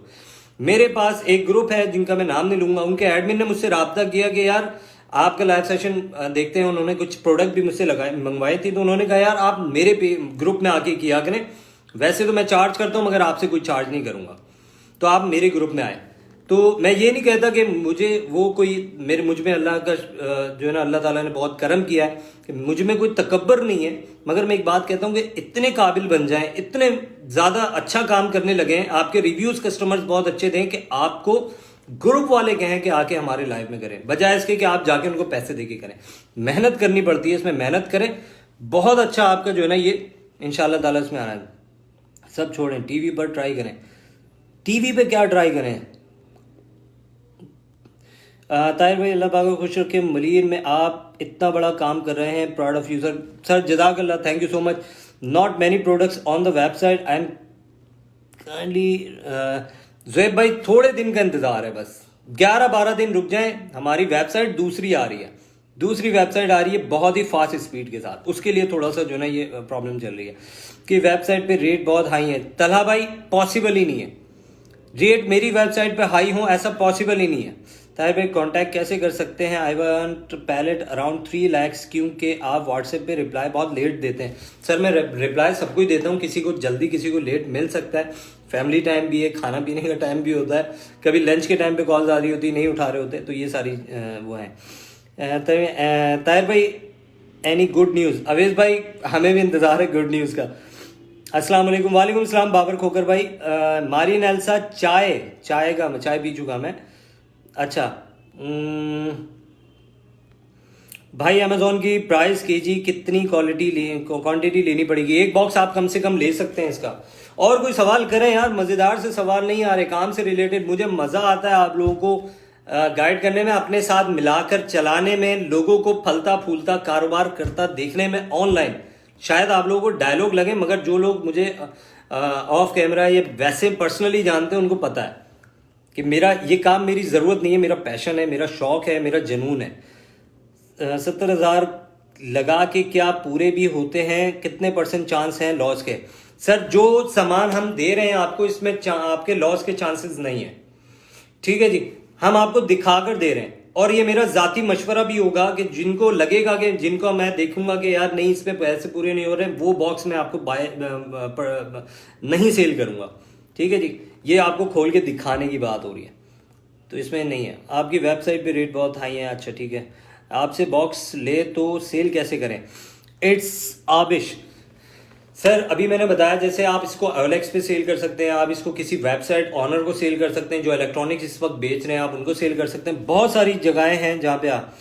मेरे पास एक ग्रुप है जिनका मैं नाम नहीं लूंगा, उनके एडमिन ने मुझसे राब्ता किया कि यार आपका लाइव सेशन देखते हैं। उन्होंने कुछ प्रोडक्ट भी मुझसे मंगवाई थी, तो उन्होंने कहा यार आप मेरे ग्रुप में आके किया करें, वैसे तो मैं चार्ज करता हूं मगर आपसे कोई चार्ज नहीं करूंगा, तो आप मेरे ग्रुप में आए। तो मैं ये नहीं कहता कि मुझे वो कोई मुझ में अल्लाह का जो है ना, अल्लाह ताला ने बहुत करम किया है कि मुझ में कोई तकब्बर नहीं है, मगर मैं एक बात कहता हूं कि इतने काबिल बन जाएं, इतने ज्यादा अच्छा काम करने लगे हैं, आपके रिव्यूज कस्टमर्स बहुत अच्छे दें कि आपको ग्रुप वाले कहें कि आके हमारे लाइव में करें, बजाय इसके कि आप जाके उनको पैसे देके करें। मेहनत करनी पड़ती है, इसमें मेहनत करें, बहुत अच्छा आपका जो है ना ये इंशाल्लाह ताला इसमें आना है। सब छोड़ें, टीवी पर ट्राई करें। टीवी पे क्या ट्राई करें? ताहिर भाई, अल्लाह पाक को खुश रखे। मलियन में आप इतना बड़ा काम कर रहे हैं, proud of you sir. Sir जज़ाकल्लाह, thank you so much. Not many products on the website, I am kindly Zuhaib भाई थोड़े दिन का इंतजार है, बस 11-12 दिन रुक जाएं, हमारी वेबसाइट दूसरी आ रही है, दूसरी वेबसाइट आ रही है बहुत ही फास्ट स्पीड के साथ। उसके लिए थोड़ा सा जो ना ये प्रॉब्लम चल रही है कि वेबसाइट पे रेट बहुत हाई है। तलहा भाई पॉसिबल ही नहीं है, रेट मेरी वेबसाइट पे हाई हो ऐसा पॉसिबल ही नहीं है। ताहिर भाई कांटेक्ट कैसे कर सकते हैं? I want pallet around 3 lakh, क्योंकि आप व्हाट्सएप पे रिप्लाई बहुत लेट देते हैं। सर मैं रिप्लाई सबको ही देता हूँ, किसी को जल्दी किसी को लेट मिल सकता है, फैमिली टाइम भी है, खाना पीने का टाइम भी होता है, कभी लंच के टाइम पे कॉल्स आ रही होती, नहीं उठा रहे होते, तो ये सारी वो है। ताहिर भाई एनी गुड न्यूज़? अवेश भाई हमें भी इंतज़ार है गुड न्यूज़ का। अस्सलाम वालेकुम। वालेकुम सलाम बाबर खोकर भाई। मारिन एल्सा चाय पी चुका मैं। अच्छा भाई अमेजोन की प्राइस केजी कितनी क्वांटिटी लेनी पड़ेगी? एक बॉक्स आप कम से कम ले सकते हैं इसका। और कोई सवाल करें यार, मज़ेदार से सवाल नहीं आ रहे, काम से रिलेटेड। मुझे मज़ा आता है आप लोगों को गाइड करने में, अपने साथ मिलाकर चलाने में, लोगों को फलता फूलता कारोबार करता देखने में ऑनलाइन। शायद आप लोगों को डायलॉग लगे, मगर जो लोग मुझे ऑफ कैमरा या वैसे पर्सनली जानते हैं उनको पता है कि मेरा ये काम मेरी ज़रूरत नहीं है, मेरा पैशन है, मेरा शौक है, मेरा जुनून है। 70,000 लगा के क्या पूरे भी होते हैं? कितने % चांस हैं लॉस के? सर जो सामान हम दे रहे हैं आपको, इसमें आपके लॉस के चांसेस नहीं है, ठीक है जी। हम आपको दिखाकर दे रहे हैं, और ये मेरा जाती मशवरा भी होगा कि जिनको लगेगा कि जिनको मैं देखूंगा कि यार नहीं इसमें पैसे पूरे नहीं हो रहे, वो बॉक्स में आपको नहीं सेल करूंगा, ठीक है जी। ये आपको खोल के दिखाने की बात हो रही है, तो इसमें नहीं है। आपकी वेबसाइट पे रेट बहुत हाई है, अच्छा ठीक है। आपसे बॉक्स ले तो सेल कैसे करें? इट्स आबिश सर, अभी मैंने बताया जैसे आप इसको OLX पे सेल कर सकते हैं, आप इसको किसी वेबसाइट ऑनर को सेल कर सकते हैं, जो इलेक्ट्रॉनिक्स इस वक्त बेच रहे हैं आप उनको सेल कर सकते हैं। बहुत सारी जगहें हैं जहाँ पे आप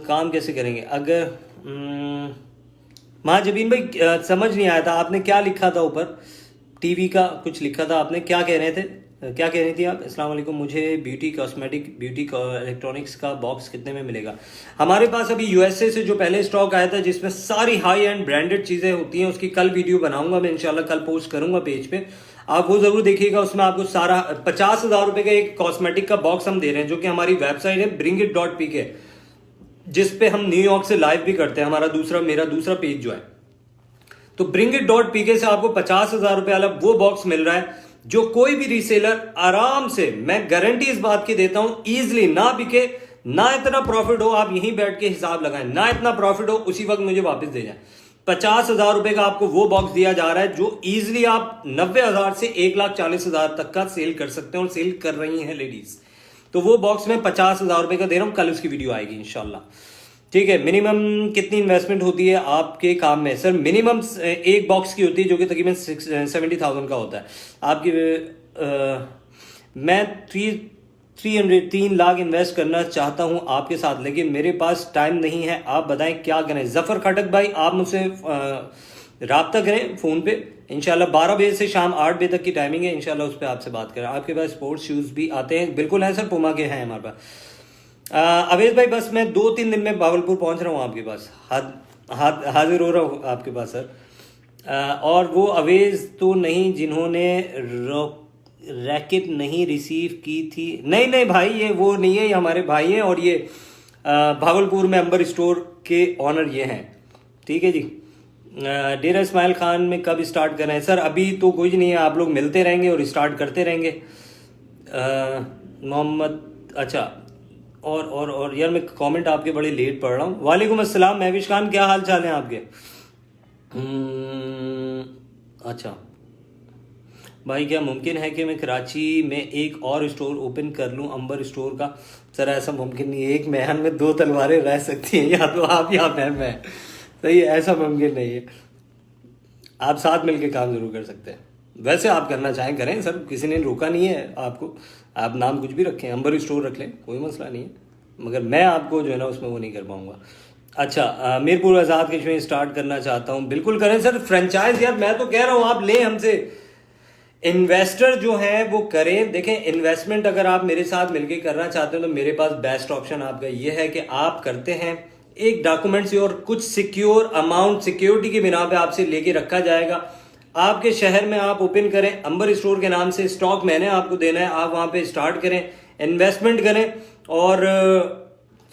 काम कैसे करेंगे? अगर महाजबीन भाई समझ नहीं आया था, आपने क्या लिखा था ऊपर? टीवी का कुछ लिखा था आपने, क्या कह रहे थे, क्या कह रही थी आप? अस्सलाम वालेकुम। मुझे ब्यूटी इलेक्ट्रॉनिक्स का बॉक्स कितने में मिलेगा? हमारे पास अभी USA से जो पहले स्टॉक आया था, जिसमें सारी हाई एंड ब्रांडेड चीज़ें होती हैं, उसकी कल वीडियो बनाऊंगा मैं इंशाल्लाह, कल पोस्ट करूंगा पेज पे, आप वो जरूर देखिएगा। उसमें आपको सारा 50,000 रुपये का एक कॉस्मेटिक का बॉक्स हम दे रहे हैं, जो कि हमारी वेबसाइट है bringit.pk, जिसपे हम न्यूयॉर्क से लाइव भी करते हैं, मेरा दूसरा पेज जो है। तो bringit.pk से आपको 50,000 रुपये वाला वो बॉक्स मिल रहा है, जो कोई भी रीसेलर आराम से, मैं गारंटी इस बात की देता हूं, इजीली ना बिके, ना इतना प्रॉफिट हो, आप यहीं बैठ के हिसाब लगाएं, ना इतना प्रॉफिट हो उसी वक्त मुझे वापस दे जाएं। 50,000 रुपए का आपको वो बॉक्स दिया जा रहा है, जो इजीली आप 90,000 से 1,40,000 तक का सेल कर सकते हैं, और सेल कर रही हैं लेडीज। तो वो बॉक्स में 50,000 रुपए का दे रहा हूं, कल उसकी वीडियो आएगी इंशाल्लाह, ठीक है। मिनिमम कितनी इन्वेस्टमेंट होती है आपके काम में? सर मिनिमम एक बॉक्स की होती है, जो कि तकरीबन 70,000 का होता है आपकी। मैं 3 लाख इन्वेस्ट करना चाहता हूं आपके साथ, लेकिन मेरे पास टाइम नहीं है, आप बताएं क्या करें? जफर खटक भाई, आप मुझसे राब्ता करें फ़ोन पे, इंशाल्लाह 12 बजे से शाम 8 बजे तक की टाइमिंग है, इंशाल्लाह उस पर आपसे बात करें। आपके पास स्पोर्ट्स शूज़ भी आते हैं? बिल्कुल है सर, पुमा के हैं हमारे पास। अवेश भाई बस मैं 2-3 दिन में भावलपुर पहुंच रहा हूं आपके पास, हाजिर हो रहा हूं आपके पास सर। और वो अवेश तो नहीं जिन्होंने रैकेट नहीं रिसीव की थी? नहीं भाई, ये वो नहीं है, ये हमारे भाई हैं, और ये भावलपुर में अंबर स्टोर के ऑनर ये हैं, ठीक है जी। डेरा इस्माइल खान में कब स्टार्ट कर रहे हैं? सर अभी तो कुछ नहीं है, आप लोग मिलते रहेंगे और स्टार्ट करते रहेंगे। मोहम्मद, अच्छा, और यार मैं कमेंट आपके बड़े लेट पढ़ रहा हूँ। वालेकुम अस्सलाम महविश खान, क्या हाल चाल है आपके? अच्छा भाई, क्या मुमकिन है कि मैं कराची में एक और स्टोर ओपन कर लूँ अंबर स्टोर का? सर ऐसा मुमकिन नहीं है, एक महल में 2 तलवारें रह सकती हैं, या तो आप या मैं, सही है, ऐसा मुमकिन नहीं है। आप साथ मिलकर काम जरूर कर सकते हैं, वैसे आप करना चाहें करें सर, किसी ने रोका नहीं है आपको, आप नाम कुछ भी रखें, अंबर स्टोर रख लें, कोई मसला नहीं है, मगर मैं आपको जो है ना उसमें वो नहीं कर पाऊंगा। अच्छा, मीरपुर आज़ाद के में स्टार्ट करना चाहता हूँ, बिल्कुल करें सर, फ्रेंचाइज यार, मैं तो कह रहा हूँ आप लें हमसे, इन्वेस्टर जो है वो करें। देखें, इन्वेस्टमेंट अगर आप मेरे साथ मिलके करना चाहते हो तो मेरे पास बेस्ट ऑप्शन आपका ये है कि आप करते हैं एक डॉक्यूमेंट्स और कुछ सिक्योर अमाउंट सिक्योरिटी की बिना पे आपसे लेके रखा जाएगा, आपके शहर में आप ओपन करें, अंबर स्टोर के नाम से स्टॉक मैंने आपको देना है, आप वहां पे स्टार्ट करें, इन्वेस्टमेंट करें और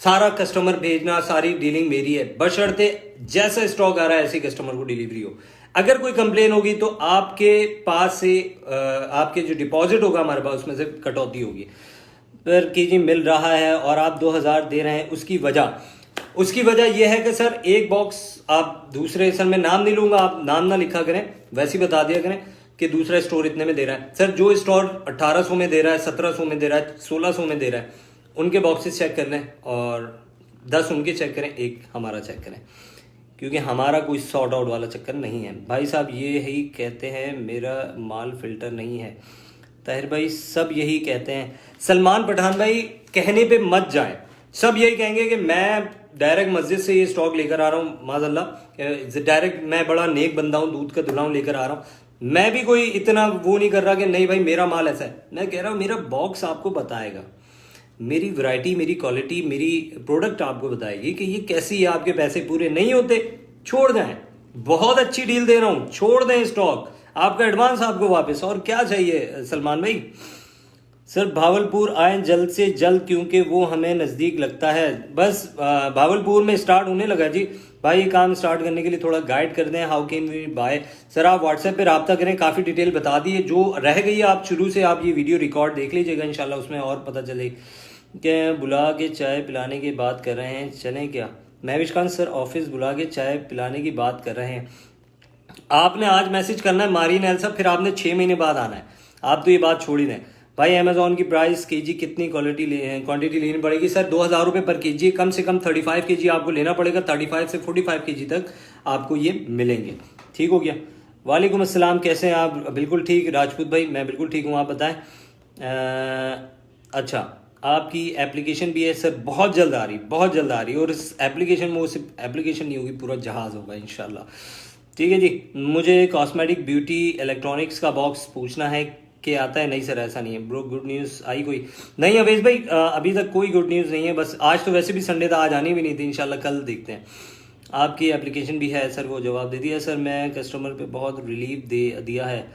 सारा कस्टमर भेजना, सारी डीलिंग मेरी है, बशर्ते जैसा स्टॉक आ रहा है ऐसे कस्टमर को डिलीवरी हो। अगर कोई कंप्लेन होगी तो आपके पास से आपके जो डिपॉजिट होगा हमारे पास उसमें से कटौती होगी। पर केजी मिल रहा है और आप 2000 दे रहे हैं, उसकी वजह यह है कि सर एक बॉक्स आप दूसरे, सर मैं नाम नहीं लूंगा, आप नाम ना लिखा करें, वैसे ही बता दिया करें कि दूसरा स्टोर इतने में दे रहा है। सर जो स्टोर 1800 में दे रहा है, 1700 में दे रहा है, 1600 में दे रहा है, उनके बॉक्सेस चेक कर लें और 10 उनके चेक करें, एक हमारा चेक करें, क्योंकि हमारा कोई सॉर्ट आउट वाला चक्कर नहीं है। भाई साहब ये ही कहते हैं मेरा माल फिल्टर नहीं है, ताहिर भाई सब यही कहते हैं। सलमान पठान भाई कहने पे मत जाए, सब यही कहेंगे कि मैं डायरेक्ट मस्जिद से ये स्टॉक लेकर आ रहा हूँ, माज़अल्लाह डायरेक्ट मैं बड़ा नेक बंदा हूँ, दूध का दुल्हा लेकर आ रहा हूँ। मैं भी कोई इतना वो नहीं कर रहा कि नहीं भाई मेरा माल ऐसा है, मैं कह रहा हूँ मेरा बॉक्स आपको बताएगा, मेरी वैरायटी, मेरी क्वालिटी, मेरी प्रोडक्ट आपको बताएगी कि ये कैसी है। आपके पैसे पूरे नहीं होते छोड़ दें, बहुत अच्छी डील दे रहा हूं, छोड़ दें स्टॉक, आपका एडवांस आपको वापस, और क्या चाहिए सलमान भाई। सर भावलपुर आए जल्द से जल्द क्योंकि वो हमें नज़दीक लगता है। बस भावलपुर में स्टार्ट होने लगा जी भाई, ये काम स्टार्ट करने के लिए थोड़ा गाइड कर दें, how can we buy. Sir आप व्हाट्सएप पे रब्ता करें, काफ़ी डिटेल बता दी है, जो रह गई है आप शुरू से आप ये वीडियो रिकॉर्ड देख लीजिएगा, इंशाल्लाह उसमें और पता चले। क्या बुला के चाय पिलाने की बात कर रहे हैं, चलें क्या। महविश खान सर ऑफिस बुला के चाय पिलाने की बात कर रहे हैं, आपने आज मैसेज करना है मारीन एल्सा, फिर आपने 6 महीने बाद आना है, आप तो ये बात छोड़ ही दें। भाई अमेजोन की प्राइस केजी कितनी क्वांटिटी लेनी पड़ेगी। सर 2000 रुपये पर केजी, कम से कम 35 केजी आपको लेना पड़ेगा, 35 से 45 केजी तक आपको ये मिलेंगे। ठीक हो गया। वालेकुम अस्सलाम, कैसे हैं आप। बिल्कुल ठीक राजपूत भाई, मैं बिल्कुल ठीक हूँ, आप बताएं। अच्छा आपकी एप्लीकेशन भी है सर, बहुत जल्द आ रही, बहुत जल्द आ रही है, और इस एप्लीकेशन में वो सिर्फ एप्लीकेशन नहीं होगी, पूरा जहाज होगा इंशाल्लाह। ठीक है जी। मुझे कॉस्मेटिक ब्यूटी इलेक्ट्रॉनिक्स का बॉक्स पूछना है कि आता है। नहीं सर ऐसा नहीं है ब्रो, गुड न्यूज़ आई कोई नहीं अवेश भाई, अभी तक कोई गुड न्यूज़ नहीं है, बस आज तो वैसे भी संडे था, आज आनी भी नहीं थी, इंशाल्लाह कल देखते हैं। आपकी एप्लीकेशन भी है सर, वो जवाब दे दिया सर। मैं कस्टमर पे बहुत रिलीफ दिया है,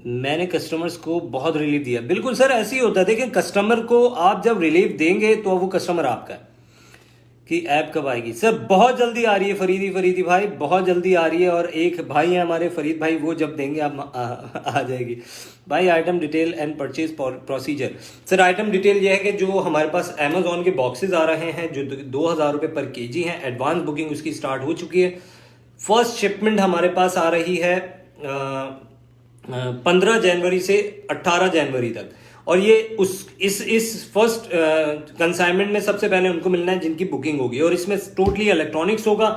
मैंने कस्टमर्स को बहुत रिलीफ दिया। बिल्कुल सर ऐसे ही होता है, देखिए कस्टमर को आप जब रिलीफ देंगे तो वो कस्टमर आपका है। कि ऐप कब आएगी। सर बहुत जल्दी आ रही है फरीदी भाई, बहुत जल्दी आ रही है, और एक भाई है हमारे फरीद भाई, वो जब देंगे आप आ जाएगी भाई। Item detail and purchase procedure. Sir item detail ये है कि जो हमारे पास अमेजोन के बॉक्सेस आ रहे हैं जो 2000 रुपये पर केजी हैं, एडवांस बुकिंग उसकी स्टार्ट हो चुकी है। फर्स्ट शिपमेंट हमारे पास आ रही है 15 जनवरी से 18 जनवरी तक, और ये इस फर्स्ट कंसाइनमेंट में सबसे पहले उनको मिलना है जिनकी बुकिंग होगी, और इसमें टोटली इलेक्ट्रॉनिक्स होगा,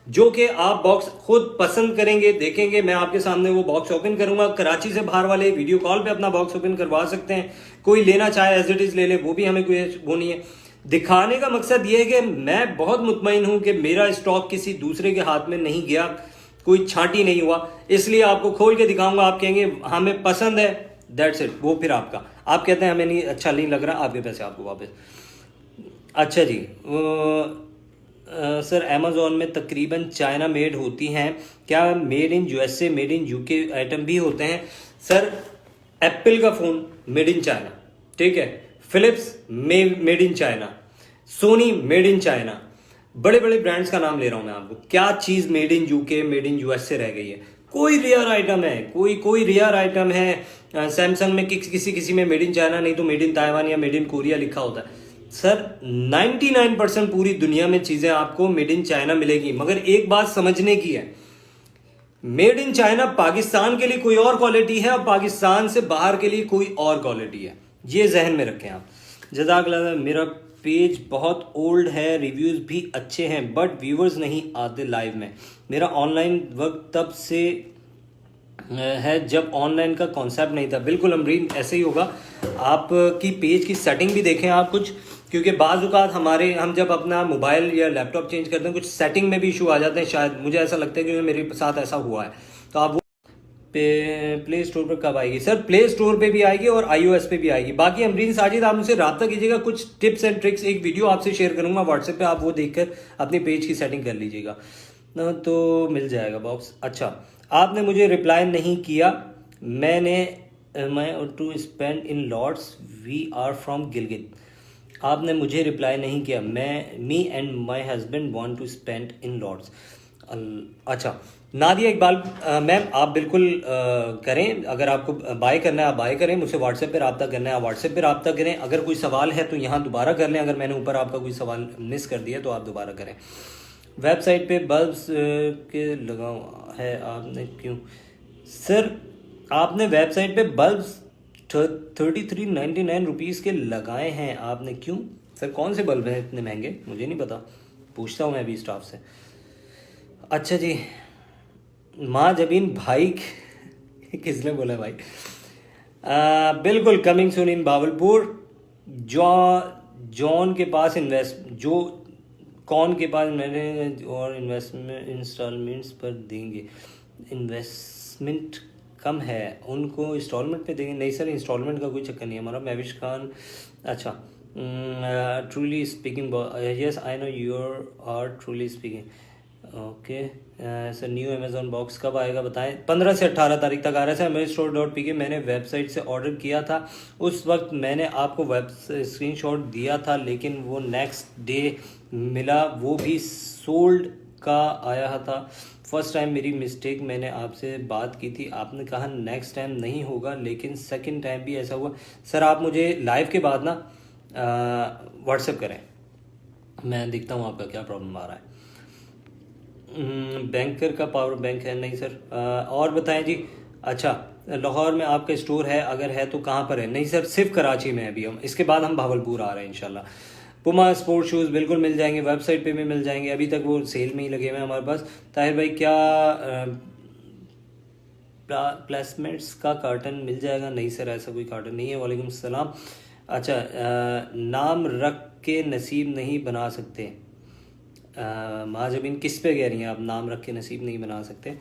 जो कि आप बॉक्स खुद पसंद करेंगे, देखेंगे। मैं आपके सामने वो बॉक्स ओपन करूंगा, कराची से बाहर वाले वीडियो कॉल पे अपना बॉक्स ओपन करवा सकते हैं, कोई लेना चाहे एज इट इज ले ले, वो भी हमें कोई वो नहीं है। दिखाने का मकसद ये है कि मैं बहुत मुतमईन हूं कि मेरा स्टॉक किसी दूसरे के हाथ में नहीं गया, कोई छांटी नहीं हुआ, इसलिए आपको खोल के दिखाऊंगा। आप कहेंगे हमें पसंद है, दैट्स इट, वो फिर आपका। आप कहते हैं हमें नहीं अच्छा नहीं लग रहा, आपके पैसे आपको वापस। अच्छा जी। सर अमेजोन में तकरीबन चाइना मेड होती हैं क्या, made in USA, made in UK item भी होते हैं। सर एप्पल का फोन मेड इन चाइना, ठीक है, Philips made in China, Sony made in China, बड़े बड़े ब्रांड्स का नाम ले रहा हूं मैं आपको। क्या चीज made in UK, made in USA रह गई है? कोई रेयर आइटम है, कोई रेयर आइटम है। सैमसंग में किसी में मेड इन चाइना नहीं तो मेड इन ताइवान या मेड इन कोरिया लिखा होता है। सर 99% पूरी दुनिया में चीजें आपको मेड इन चाइना मिलेगी, मगर एक बात समझने की है, मेड इन चाइना पाकिस्तान के लिए कोई और क्वालिटी है और पाकिस्तान से बाहर के लिए कोई और क्वालिटी है, ये जहन में रखें आप। जज़ाकल्लाह। मेरा पेज बहुत ओल्ड है, रिव्यूज भी अच्छे हैं, बट व्यूअर्स नहीं आते लाइव में। मेरा ऑनलाइन वर्क तब से है जब ऑनलाइन का कॉन्सेप्ट नहीं था। बिल्कुल अमरीन ऐसे ही होगा। आपकी पेज की सेटिंग भी देखें आप कुछ, क्योंकि बाज़ औक़ात हम जब अपना मोबाइल या लैपटॉप चेंज करते हैं कुछ सेटिंग में भी इशू आ जाते हैं, शायद मुझे ऐसा लगता है कि मेरे साथ ऐसा हुआ है। तो आप प्ले स्टोर पर कब आएगी? सर प्ले स्टोर पे भी आएगी और iOS पे भी आएगी। बाकी अमरीन साजिद आप मुझसे रब्ता कीजिएगा, कुछ टिप्स एंड ट्रिक्स एक वीडियो आपसे शेयर करूंगा व्हाट्सएप पे, आप वो देखकर अपने पेज की सेटिंग कर लीजिएगा तो मिल जाएगा बॉक्स। अच्छा आपने मुझे रिप्लाई नहीं किया। मैं to spend in Lords, we are from Gilgit. आपने मुझे रिप्लाई नहीं किया। Me and my husband want to spend in Lords. अच्छा, नादिया इकबाल मैम, आप बिल्कुल करें। अगर आपको बाय करना है आप बाय करें, मुझसे व्हाट्सएप पे रब्ता करना है आप व्हाट्सएप पे रब्ता करें। अगर कोई सवाल है तो यहाँ दोबारा कर लें। अगर मैंने ऊपर आपका कोई सवाल मिस कर दिया तो आप दोबारा करें। वेबसाइट पे बल्ब्स के लगा है आपने क्यों? सर आपने वेबसाइट पे बल्ब्स 3399 रुपीज़ के लगाए हैं आपने, क्यों? सर कौन से बल्ब हैं इतने महंगे? मुझे नहीं पता, पूछता हूँ मैं अभी स्टाफ से। अच्छा जी, माँ जबीन भाई किसने बोला भाई? बिल्कुल कमिंग सून इन भावलपुर। जॉन के पास कौन के पास मैंने और इन्वेस्टमेंट इंस्टॉलमेंट्स पर देंगे। इन्वेस्टमेंट कम है, उनको इंस्टॉलमेंट पे देंगे। नहीं सर, इंस्टॉलमेंट का कोई चक्कर नहीं है हमारा। महविश खान, अच्छा, truly speaking, yes I know you are truly speaking. Okay sir, new Amazon box कब आएगा बताएं? 15 से 18 तारीख तक आ रहा है सर। amazon.pk मैंने वेबसाइट से ऑर्डर किया था, उस वक्त मैंने आपको स्क्रीनशॉट दिया था, लेकिन वो नेक्स्ट डे मिला, वो भी सोल्ड का आया था। फर्स्ट टाइम मेरी मिस्टेक, मैंने आपसे बात की थी, आपने कहा नेक्स्ट टाइम नहीं होगा, लेकिन सेकंड टाइम भी ऐसा हुआ। सर आप मुझे लाइव के बाद ना व्हाट्सएप करें, मैं देखता हूँ आपका क्या प्रॉब्लम आ रहा है। बैंकर का पावर बैंक है? नहीं सर। और बताएं जी। अच्छा, लाहौर में आपका स्टोर है? अगर है तो कहाँ पर है? नहीं सर, सिर्फ कराची में है अभी हम, इसके बाद हम भावलपुर आ रहे हैं इंशाल्लाह। पुमा स्पोर्ट शूज़ बिल्कुल मिल जाएंगे, वेबसाइट पे भी मिल जाएंगे, अभी तक वो सेल में ही लगे हुए हैं हमारे पास। ताहिर भाई क्या प्लेसमेंट्स का कार्टन मिल जाएगा? नहीं सर, ऐसा कोई कार्टन नहीं है। वालेकुम सलाम। अच्छा, नाम रख के नसीब नहीं बना सकते। माँ जबीन किस पे कह रही हैं आप? नाम रख के नसीब नहीं बना सकते?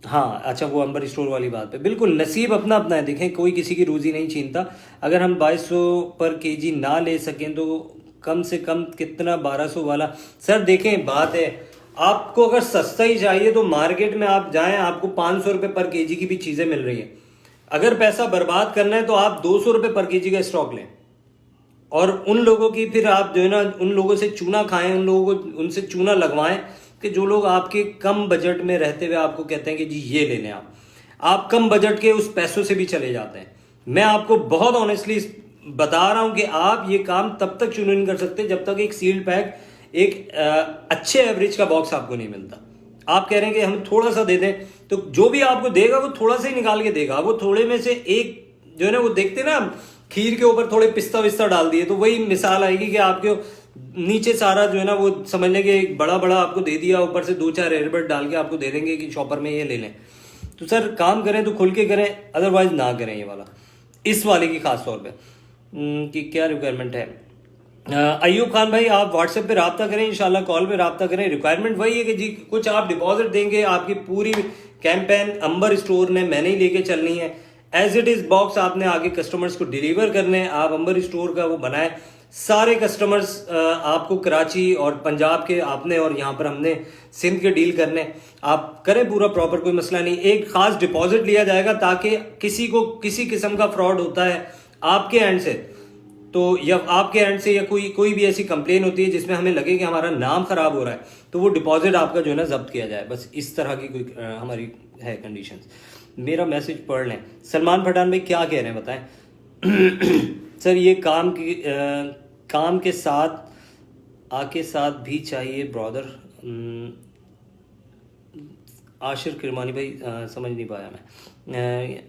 हाँ, अच्छा, वो अंबर स्टोर वाली बात पे। बिल्कुल, नसीब अपना अपना है। देखें, कोई किसी की रोज़ी नहीं छीनता। अगर हम 2200 पर केजी ना ले सकें तो कम से कम कितना 1200 वाला? सर देखें, बात है, आपको अगर सस्ता ही चाहिए तो मार्केट में आप जाएं, आपको 500 रुपये पर केजी की भी चीज़ें मिल रही हैं। अगर पैसा बर्बाद करना है तो आप 200 रुपये पर केजी का स्टॉक लें, और उन लोगों की फिर आप जो है ना, उन लोगों से चूना खाएं, उन लोगों को उनसे चूना लगवाएं कि जो लोग आपके कम बजट में रहते हुए आपको कहते हैं कि जी ये ले लें, आप कम बजट के उस पैसों से भी चले जाते हैं। मैं आपको बहुत ऑनेस्टली बता रहा हूं कि आप ये काम तब तक शुरू नहीं कर सकते जब तक एक सील्ड पैक, एक अच्छे एवरेज का बॉक्स आपको नहीं मिलता। आप कह रहे हैं कि हम थोड़ा सा दे दें, तो जो भी आपको देगा वो थोड़ा सा ही निकाल के देगा। वो थोड़े में से एक जो है ना, वो देखते ना, खीर के ऊपर थोड़े पिस्ता विस्ता डाल दिए, तो वही मिसाल आएगी कि आपके नीचे सारा जो है ना, वो समझ लें कि एक बड़ा बड़ा आपको दे दिया, ऊपर से 2-4 एयरबड डाल के आपको दे देंगे कि शॉपर में ये ले लें। तो सर काम करें तो खुल के करें, अदरवाइज ना करें ये वाला, इस वाले की खास तौर पे कि क्या रिक्वायरमेंट है। अयूब खान भाई, आप व्हाट्सएप पे रब्ता करें, इंशाल्लाह कॉल पे रब्ता करें। रिक्वायरमेंट वही है कि जी कुछ आप डिपॉजिट देंगे, आपकी पूरी कैंपेन अंबर स्टोर ने मैंने ही लेके चलनी है। एज इट इज बॉक्स आपने आगे कस्टमर्स को डिलीवर करने हैं। आप अंबर स्टोर का वो बनाए, सारे कस्टमर्स आपको कराची और पंजाब के आपने, और यहाँ पर हमने सिंध के डील करने, आप करें पूरा प्रॉपर, कोई मसला नहीं। एक खास डिपॉजिट लिया जाएगा ताकि किसी को किसी किस्म का फ्रॉड होता है आपके एंड से, तो या आपके एंड से या कोई भी ऐसी कंप्लेन होती है जिसमें हमें लगे कि हमारा नाम खराब हो रहा है, तो वो डिपॉजिट आपका जो है ना जब्त किया जाए। बस इस तरह की कोई हमारी है कंडीशंस। मेरा मैसेज पढ़ लें। सलमान पठान भाई क्या कह रहे हैं बताएं। सर ये काम के साथ आके साथ भी चाहिए ब्रदर। आशिर किरमानी भाई समझ नहीं पाया मैं।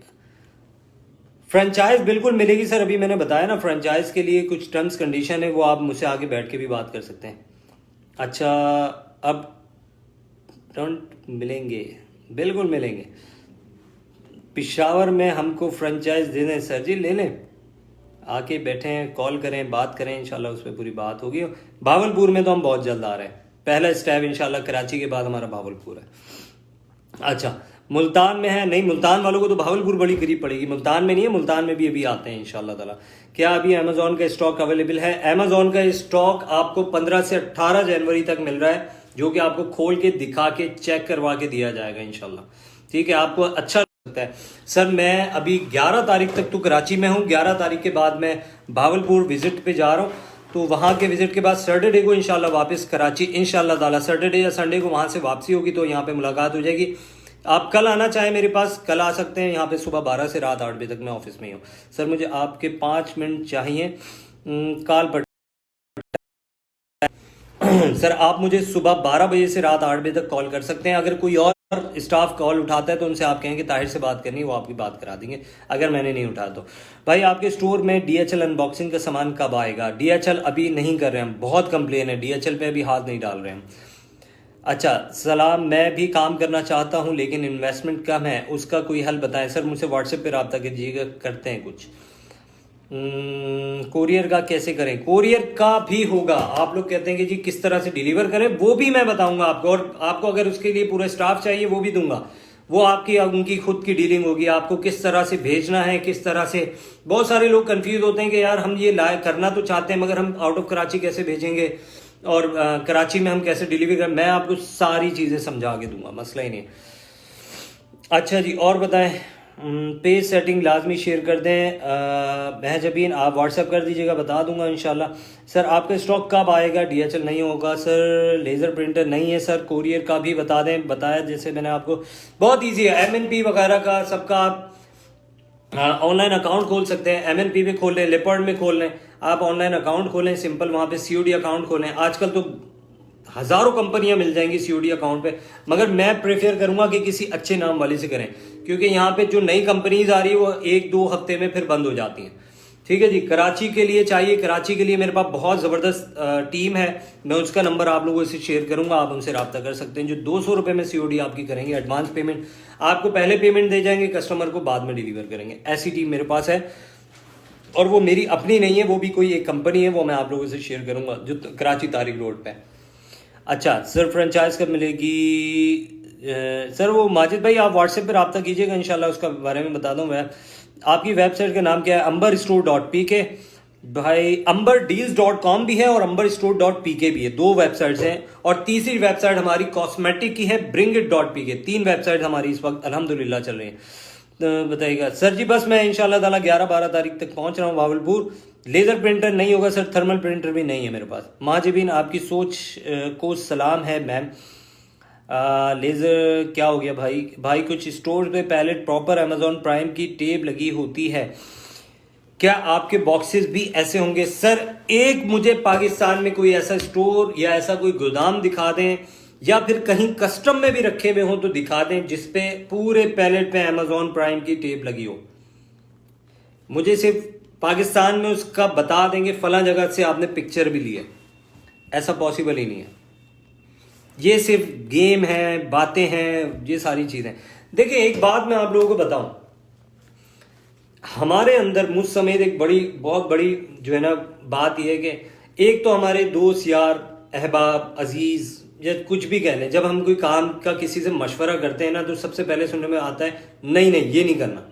फ्रेंचाइज बिल्कुल मिलेगी सर, अभी मैंने बताया ना, फ्रेंचाइज के लिए कुछ टर्म्स कंडीशन है, वो आप मुझसे आगे बैठ के भी बात कर सकते हैं। अच्छा, अब टर्म मिलेंगे? बिल्कुल मिलेंगे। पिशावर में हमको फ्रेंचाइज दे दें सर जी, ले लें, आके बैठें, कॉल करें, बात करें, इंशाल्लाह उस पर पूरी बात होगी। भावलपुर में तो हम बहुत जल्द आ रहे हैं, पहला स्टेप इंशाल्लाह कराची के बाद हमारा भावलपुर है। अच्छा, मुल्तान में है? नहीं, मुल्तान वालों को तो भावलपुर बड़ी करीब पड़ेगी, मुल्तान में नहीं है, मुल्तान में भी अभी आते हैं इंशाल्लाह ताला। क्या अभी अमेजोन का स्टॉक अवेलेबल है? अमेजोन का स्टॉक आपको 15 से 18 जनवरी तक मिल रहा है, जो कि आपको खोल के दिखा के चेक करवा के दिया जाएगा इंशाल्लाह। ठीक है, आपको अच्छा लगता है। सर मैं अभी 11 तारीख तक तो कराची में हूँ, 11 तारीख के बाद मैं भावलपुर विजिट पे जा रहा हूँ, तो वहाँ के विजिट के बाद सैटरडे को इंशाल्लाह वापस कराची इंशाल्लाह ताला, सैटरडे या संडे को वहाँ से वापसी होगी, तो यहाँ पे मुलाकात हो जाएगी। आप कल आना चाहें मेरे पास, कल आ सकते हैं। यहाँ पे सुबह 12 से रात 8 बजे तक मैं ऑफिस में ही हूँ। सर मुझे आपके 5 मिनट चाहिए कॉल पर। सर आप मुझे सुबह 12 बजे से रात 8 बजे तक कॉल कर सकते हैं। अगर कोई और स्टाफ कॉल उठाता है तो उनसे आप कहें कि ताहिर से बात करनी है, वो आपकी बात करा देंगे, अगर मैंने नहीं उठाया तो। भाई आपके स्टोर में DHL अनबॉक्सिंग का सामान कब आएगा? DHL अभी नहीं कर रहे हैं, बहुत कंप्लेन है, DHL पे अभी हाथ नहीं डाल रहे हैं। अच्छा सलाम, मैं भी काम करना चाहता हूँ लेकिन इन्वेस्टमेंट कम है, उसका कोई हल बताएं सर। मुझसे व्हाट्सएप पे रब्ता कीजिएगा, करते हैं कुछ। कोरियर का कैसे करें? कोरियर का भी होगा। आप लोग कहते हैं कि जी किस तरह से डिलीवर करें, वो भी मैं बताऊंगा आपको, और आपको अगर उसके लिए पूरा स्टाफ चाहिए वो भी दूंगा। वो आपकी उनकी खुद की डीलिंग होगी, आपको किस तरह से भेजना है, किस तरह से। बहुत सारे लोग कंफ्यूज होते हैं कि यार हम ये करना तो चाहते हैं मगर हम आउट ऑफ कराची कैसे भेजेंगे, और कराची में हम कैसे डिलीवरी करें। मैं आपको सारी चीज़ें समझा के दूंगा, मसला ही नहीं। अच्छा जी, और बताएं। पेज सेटिंग लाजमी शेयर कर दें। महजबीन आप व्हाट्सएप कर दीजिएगा, बता दूंगा इंशाल्लाह। सर आपका स्टॉक कब आएगा? DHL नहीं होगा सर, लेज़र प्रिंटर नहीं है सर। कोरियर का भी बता दें, बताया जैसे मैंने आपको, बहुत ईजी है। MNP वगैरह का सबका आप ऑनलाइन अकाउंट खोल सकते हैं। MNP पे खोल लें, लेपर्ड में खोल लें, आप ऑनलाइन अकाउंट खोलें सिंपल, वहाँ पे COD अकाउंट खोलें। आजकल तो हज़ारों कंपनियां मिल जाएंगी COD अकाउंट पे, मगर मैं प्रेफर करूंगा कि किसी अच्छे नाम वाले से करें, क्योंकि यहाँ पे जो नई कंपनीज आ रही है वो 1-2 हफ्ते में फिर बंद हो जाती हैं। ठीक है जी, कराची के लिए चाहिए, कराची के लिए मेरे पास बहुत ज़बरदस्त टीम है, मैं उसका नंबर आप लोगों से शेयर करूंगा, आप उनसे रब्ता कर सकते हैं। जो 200 रुपये में COD आपकी करेंगे, एडवांस पेमेंट आपको पहले पेमेंट दे जाएंगे, कस्टमर को बाद में डिलीवर करेंगे। ऐसी टीम मेरे पास है, और वो मेरी अपनी नहीं है, वो भी कोई एक कंपनी है, वो मैं आप लोगों से शेयर करूंगा जो कराची तारिक रोड पे है। अच्छा सर, फ्रेंचाइज कब मिलेगी? सर वो माजिद भाई आप व्हाट्सएप पर रब्ता कीजिएगा, इंशाल्लाह उसका बारे में बता दूं मैं। आपकी वेबसाइट का नाम क्या है? amberstore.pk। भाई amberdeals.com भी है और amberstore.pk भी है, 2 वेबसाइट्स हैं। और तीसरी वेबसाइट हमारी कॉस्मेटिक की है, bringit.pk। 3 वेबसाइट हमारी इस वक्त अल्हम्दुलिल्लाह चल रही है। तो बताइएगा सर जी, बस मैं इंशाल्लाह ताला 11-12 तारीख तक पहुंच रहा हूँ भावलपुर। लेज़र प्रिंटर नहीं होगा सर, थर्मल प्रिंटर भी नहीं है मेरे पास। माजिबीन आपकी सोच को सलाम है मैम। लेज़र क्या हो गया भाई? भाई कुछ स्टोर पे पैलेट प्रॉपर अमेजॉन प्राइम की टेप लगी होती है, क्या आपके बॉक्सेस भी ऐसे होंगे? सर एक मुझे पाकिस्तान में कोई ऐसा स्टोर या ऐसा कोई गोदाम दिखा दें, या फिर कहीं कस्टम में भी रखे हुए हो तो दिखा दें, जिसपे पूरे पैलेट पे अमेजॉन प्राइम की टेप लगी हो। मुझे सिर्फ पाकिस्तान में उसका बता देंगे फला जगह से आपने पिक्चर भी ली है, ऐसा पॉसिबल ही नहीं है। ये सिर्फ गेम है, बातें हैं, ये सारी चीजें। देखिए एक बात मैं आप लोगों को बताऊं, हमारे अंदर मुझ समेत एक बहुत बड़ी जो है ना बात यह है कि एक तो हमारे दोस्त यार, अहबाब, अजीज, या कुछ भी कह लें, जब हम कोई काम का किसी से मशवरा करते हैं ना, तो सबसे पहले सुनने में आता है नहीं नहीं ये नहीं करना,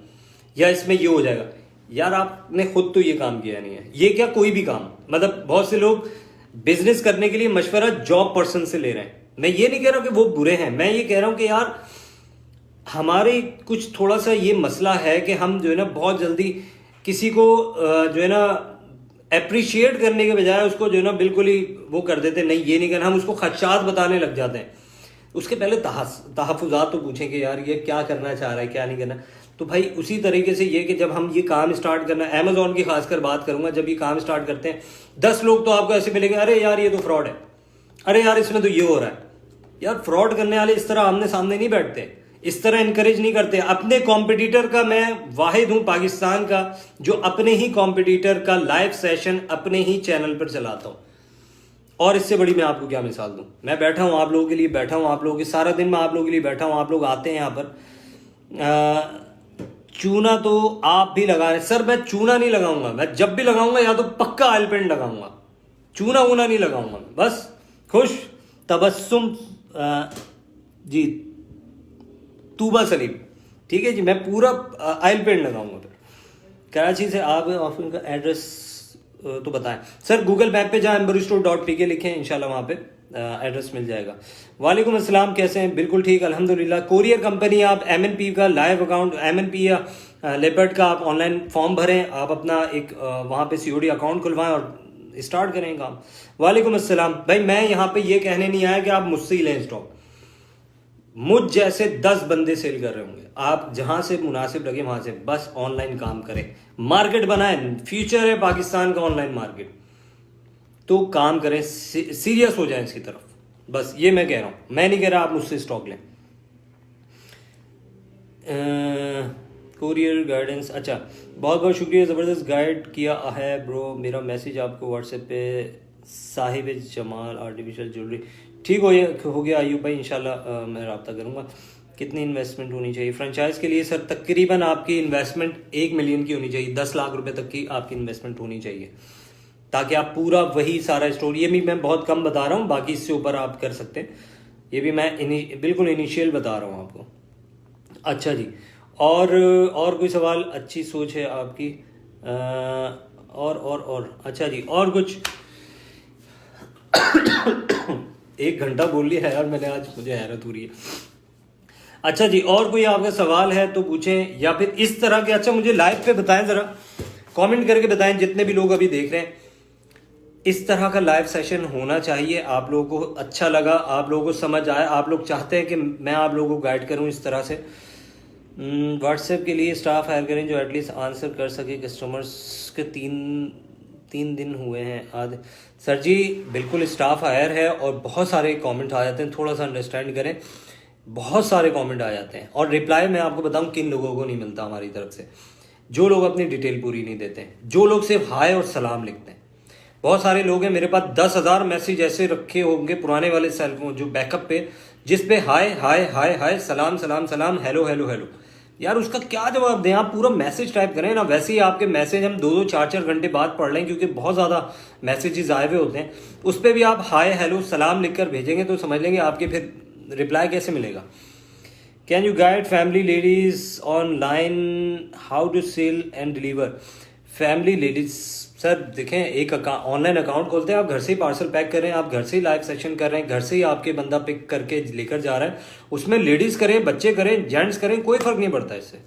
या इसमें ये हो जाएगा। यार आपने खुद तो ये काम किया नहीं है, ये क्या कोई भी काम, मतलब बहुत से लोग बिजनेस करने के लिए मशवरा जॉब पर्सन से ले रहे हैं। मैं ये नहीं कह रहा हूं कि वो बुरे हैं, मैं ये कह रहा हूं कि यार हमारे कुछ थोड़ा सा ये मसला है कि हम जो है ना बहुत जल्दी किसी को जो है ना अप्रिशिएट करने के बजाय उसको जो है ना बिल्कुल ही वो कर देते, नहीं ये नहीं करना, हम उसको खदशात बताने लग जाते हैं। उसके पहले तहफ़्फ़ुज़ात तो पूछें कि यार ये क्या करना चाह रहा है, क्या नहीं करना। तो भाई उसी तरीके से ये कि जब हम ये काम स्टार्ट करना, अमेजोन की खासकर बात करूंगा, जब ये काम स्टार्ट करते हैं 10 लोग तो आपको ऐसे मिलेंगे, अरे यार ये तो फ्रॉड है, अरे यार इसमें तो ये हो रहा है। यार फ्रॉड करने वाले इस तरह आमने सामने नहीं बैठते, इस तरह इनकरेज नहीं करते। अपने कॉम्पिटिटर का मैं वाहिद हूं पाकिस्तान का जो अपने ही कॉम्पिटिटर का लाइव सेशन अपने ही चैनल पर चलाता हूं, और इससे बड़ी मैं आपको क्या मिसाल दूं। मैं बैठा हूं आप लोगों के लिए, बैठा हूं आप लोगों के, सारा दिन मैं आप लोगों के लिए बैठा हूं, आप लोग आते हैं यहाँ पर। चूना तो आप भी लगा रहे हैं सर, मैं चूना नहीं लगाऊंगा, मैं जब भी लगाऊंगा या तो पक्का ऑयल पेंट लगाऊंगा, चूना वूना नहीं लगाऊंगा। बस खुश तबस्सुम जी, तूबा सलीम, ठीक है जी, मैं पूरा ऑयल पेंट लगाऊंगा। फिर कराची से आप ऑफिस का एड्रेस तो बताएं सर। गूगल मैप पे जाएं, amberstore.pk लिखें, इंशाल्लाह वहाँ पे एड्रेस मिल जाएगा। वालेकुम अस्सलाम, कैसे हैं? बिल्कुल ठीक, अल्हम्दुलिल्लाह। कोरियर कंपनी, आप MNP का लाइव अकाउंट, MNP या लेपर्ड का आप ऑनलाइन फॉर्म भरें, आप अपना एक वहाँ पे COD अकाउंट खुलवाएं और स्टार्ट करें काम। वालेकुम अस्सलाम भाई, मैं यहाँ पे ये कहने नहीं आया कि आप मुझसे ही लें स्टॉक। मुझ जैसे 10 बंदे सेल कर रहे होंगे, आप जहां से मुनासिब लगे वहां से बस ऑनलाइन काम करें, मार्केट बनाएं। फ्यूचर है पाकिस्तान का ऑनलाइन मार्केट, तो काम करें, सीरियस हो जाएं इसकी तरफ, बस ये मैं कह रहा हूं। मैं नहीं कह रहा आप मुझसे स्टॉक लें। कोरियर गाइडेंस, अच्छा बहुत बहुत शुक्रिया, ज़बरदस्त गाइड किया है ब्रो। मेरा मैसेज आपको व्हाट्सएप पे साहिब जमाल आर्टिफिशियल ज्वेलरी, ठीक हो गया अयूब भाई, इंशाल्लाह मैं रब्ता करूँगा। कितनी इन्वेस्टमेंट होनी चाहिए फ्रेंचाइज के लिए? सर तकरीबन आपकी इन्वेस्टमेंट 1 मिलियन की होनी चाहिए, 10 लाख रुपए तक की आपकी इन्वेस्टमेंट होनी चाहिए, ताकि आप पूरा वही सारा स्टोर, ये भी मैं बहुत कम बता रहा हूँ, बाकी इससे ऊपर आप कर सकते हैं, ये भी मैं बिल्कुल इनिशियल बता रहा हूँ आपको। अच्छा जी, और कोई सवाल? अच्छी सोच है आपकी। और अच्छा जी, और कुछ? 1 घंटा बोल लिया है यार मैंने आज, मुझे हैरत हो रही है। अच्छा जी, और कोई आपका सवाल है तो पूछें, या फिर इस तरह के, अच्छा मुझे लाइव पे बताएं, जरा कमेंट करके बताएं, जितने भी लोग अभी देख रहे हैं, इस तरह का लाइव सेशन होना चाहिए। आप लोगों को अच्छा लगा, आप लोगों को समझ आया, आप लोग चाहते हैं कि मैं आप लोगों को गाइड करूं इस तरह से। व्हाट्सएप के लिए स्टाफ हायर करें जो एटलीस्ट आंसर कर सके, कस्टमर्स के 3 दिन हुए हैं आज। सर जी बिल्कुल स्टाफ हायर है, और बहुत सारे कमेंट आ जाते हैं, थोड़ा सा अंडरस्टैंड करें, बहुत सारे कमेंट आ जाते हैं, और रिप्लाई मैं आपको बताऊं किन लोगों को नहीं मिलता हमारी तरफ से, जो लोग अपनी डिटेल पूरी नहीं देते हैं, जो लोग सिर्फ हाय और सलाम लिखते हैं। बहुत सारे लोग हैं, मेरे पास 10,000 मैसेज ऐसे रखे होंगे पुराने वाले सेल फोन जो बैकअप पे, जिस पे हाय हाय हाय हाय, सलाम सलाम सलाम, हेलो हेलो हेलो। यार उसका क्या जवाब दें? आप पूरा मैसेज टाइप करें ना। वैसे ही आपके मैसेज हम 2-2 4-4 घंटे बाद पढ़ लें, क्योंकि बहुत ज़्यादा मैसेजेस आए हुए होते हैं, उस पर भी आप हाय हेलो सलाम लिख कर भेजेंगे तो समझ लेंगे आपके फिर रिप्लाई कैसे मिलेगा। Can you guide family ladies online how to sell and deliver? Family ladies, sir देखें, एक ऑनलाइन अकाउंट खोलते हैं, आप घर से ही पार्सल पैक कर रहे हैं, आप घर से ही लाइव सेशन कर रहे हैं, घर से ही आपके बंदा पिक करके लेकर जा रहा है, उसमें लेडीज करें, बच्चे करें, जेंट्स करें, कोई फर्क नहीं पड़ता इससे।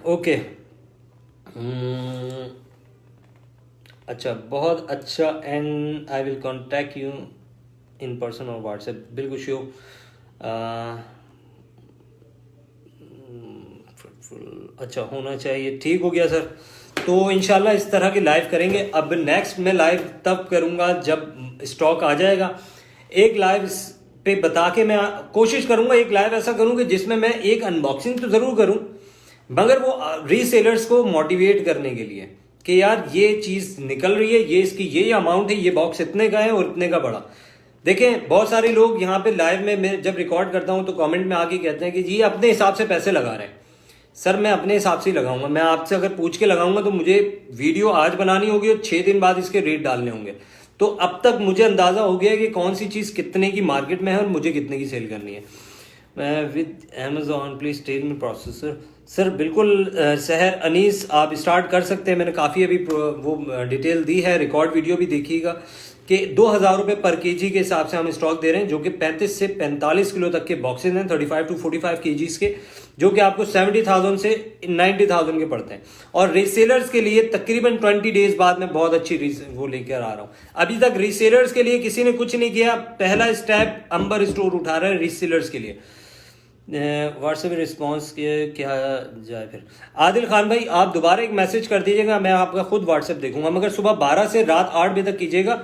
ओके, अच्छा बहुत अच्छा, and I will contact you in person और व्हाट्सएप, बिल्कुल श्योर। अच्छा होना चाहिए, ठीक हो गया सर। तो इंशाल्लाह इस तरह के लाइव करेंगे। अब नेक्स्ट मैं लाइव तब करूंगा जब स्टॉक आ जाएगा। एक लाइव पे बता के मैं कोशिश करूंगा, एक लाइव ऐसा करूं कि जिसमें मैं एक अनबॉक्सिंग तो जरूर करूं, मगर वो रीसेलर्स को मोटिवेट करने के लिए कि यार ये चीज निकल रही है, ये इसकी ये अमाउंट है, ये बॉक्स इतने का है और इतने का बड़ा। देखें बहुत सारे लोग यहाँ पे लाइव में मैं जब रिकॉर्ड करता हूं तो कमेंट में आके कहते हैं कि जी अपने हिसाब से पैसे लगा रहे हैं। सर मैं अपने हिसाब से ही लगाऊंगा, मैं आपसे अगर पूछ के लगाऊंगा तो मुझे वीडियो आज बनानी होगी और 6 दिन बाद इसके रेट डालने होंगे। तो अब तक मुझे अंदाजा हो गया है कि कौन सी चीज कितने की मार्केट में है और मुझे कितने की सेल करनी है। मैं with Amazon please tell me processor. Sir बिल्कुल सहर अनीस, आप स्टार्ट कर सकते हैं। मैंने काफ़ी अभी वो डिटेल दी है, रिकॉर्ड वीडियो भी देखिएगा कि 2,000 रुपये पर केजी के हिसाब से हम स्टॉक दे रहे हैं, जो कि 35 से 45 किलो तक के बॉक्सेज हैं, 35 to 45 केजीज के, जो कि आपको 70,000 से 90,000 के पड़ते हैं। और रीसेलर्स के लिए तकरीबन 20 डेज बाद मैं बहुत अच्छी वो लेकर आ रहा हूँ। अभी तक रीसेलर्स के लिए किसी ने कुछ नहीं किया, पहला स्टेप अंबर स्टोर उठा रहा है रीसेलर्स के लिए। व्हाट्सएप रिस्पॉन्स क्या जाए फिर? आदिल खान भाई आप दोबारा एक मैसेज कर दीजिएगा, मैं आपका खुद व्हाट्सएप देखूंगा, मगर सुबह 12 से रात 8 बजे तक कीजिएगा।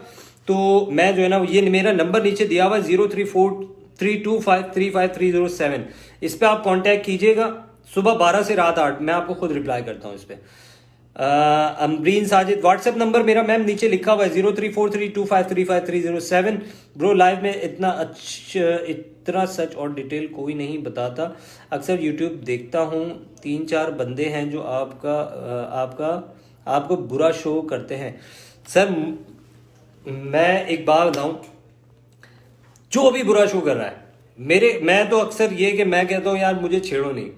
तो मैं जो है ना, ये मेरा नंबर नीचे दिया हुआ है 0343253537, इस पर आप कांटेक्ट कीजिएगा। सुबह 12 से रात 8 मैं आपको खुद रिप्लाई करता हूँ इस पर। अमरीन साजिद, व्हाट्सएप नंबर मेरा मैम नीचे लिखा हुआ है 0343253537। ब्रो लाइव में इतना सच और डिटेल कोई नहीं बताता, अक्सर यूट्यूब देखता हूँ, 3-4 बंदे हैं जो आपको बुरा शो करते हैं। सर मैं एक बात बताऊं, जो भी बुरा शो कर रहा है मैं तो अक्सर ये कि मैं कहता हूं यार मुझे छेड़ो नहीं,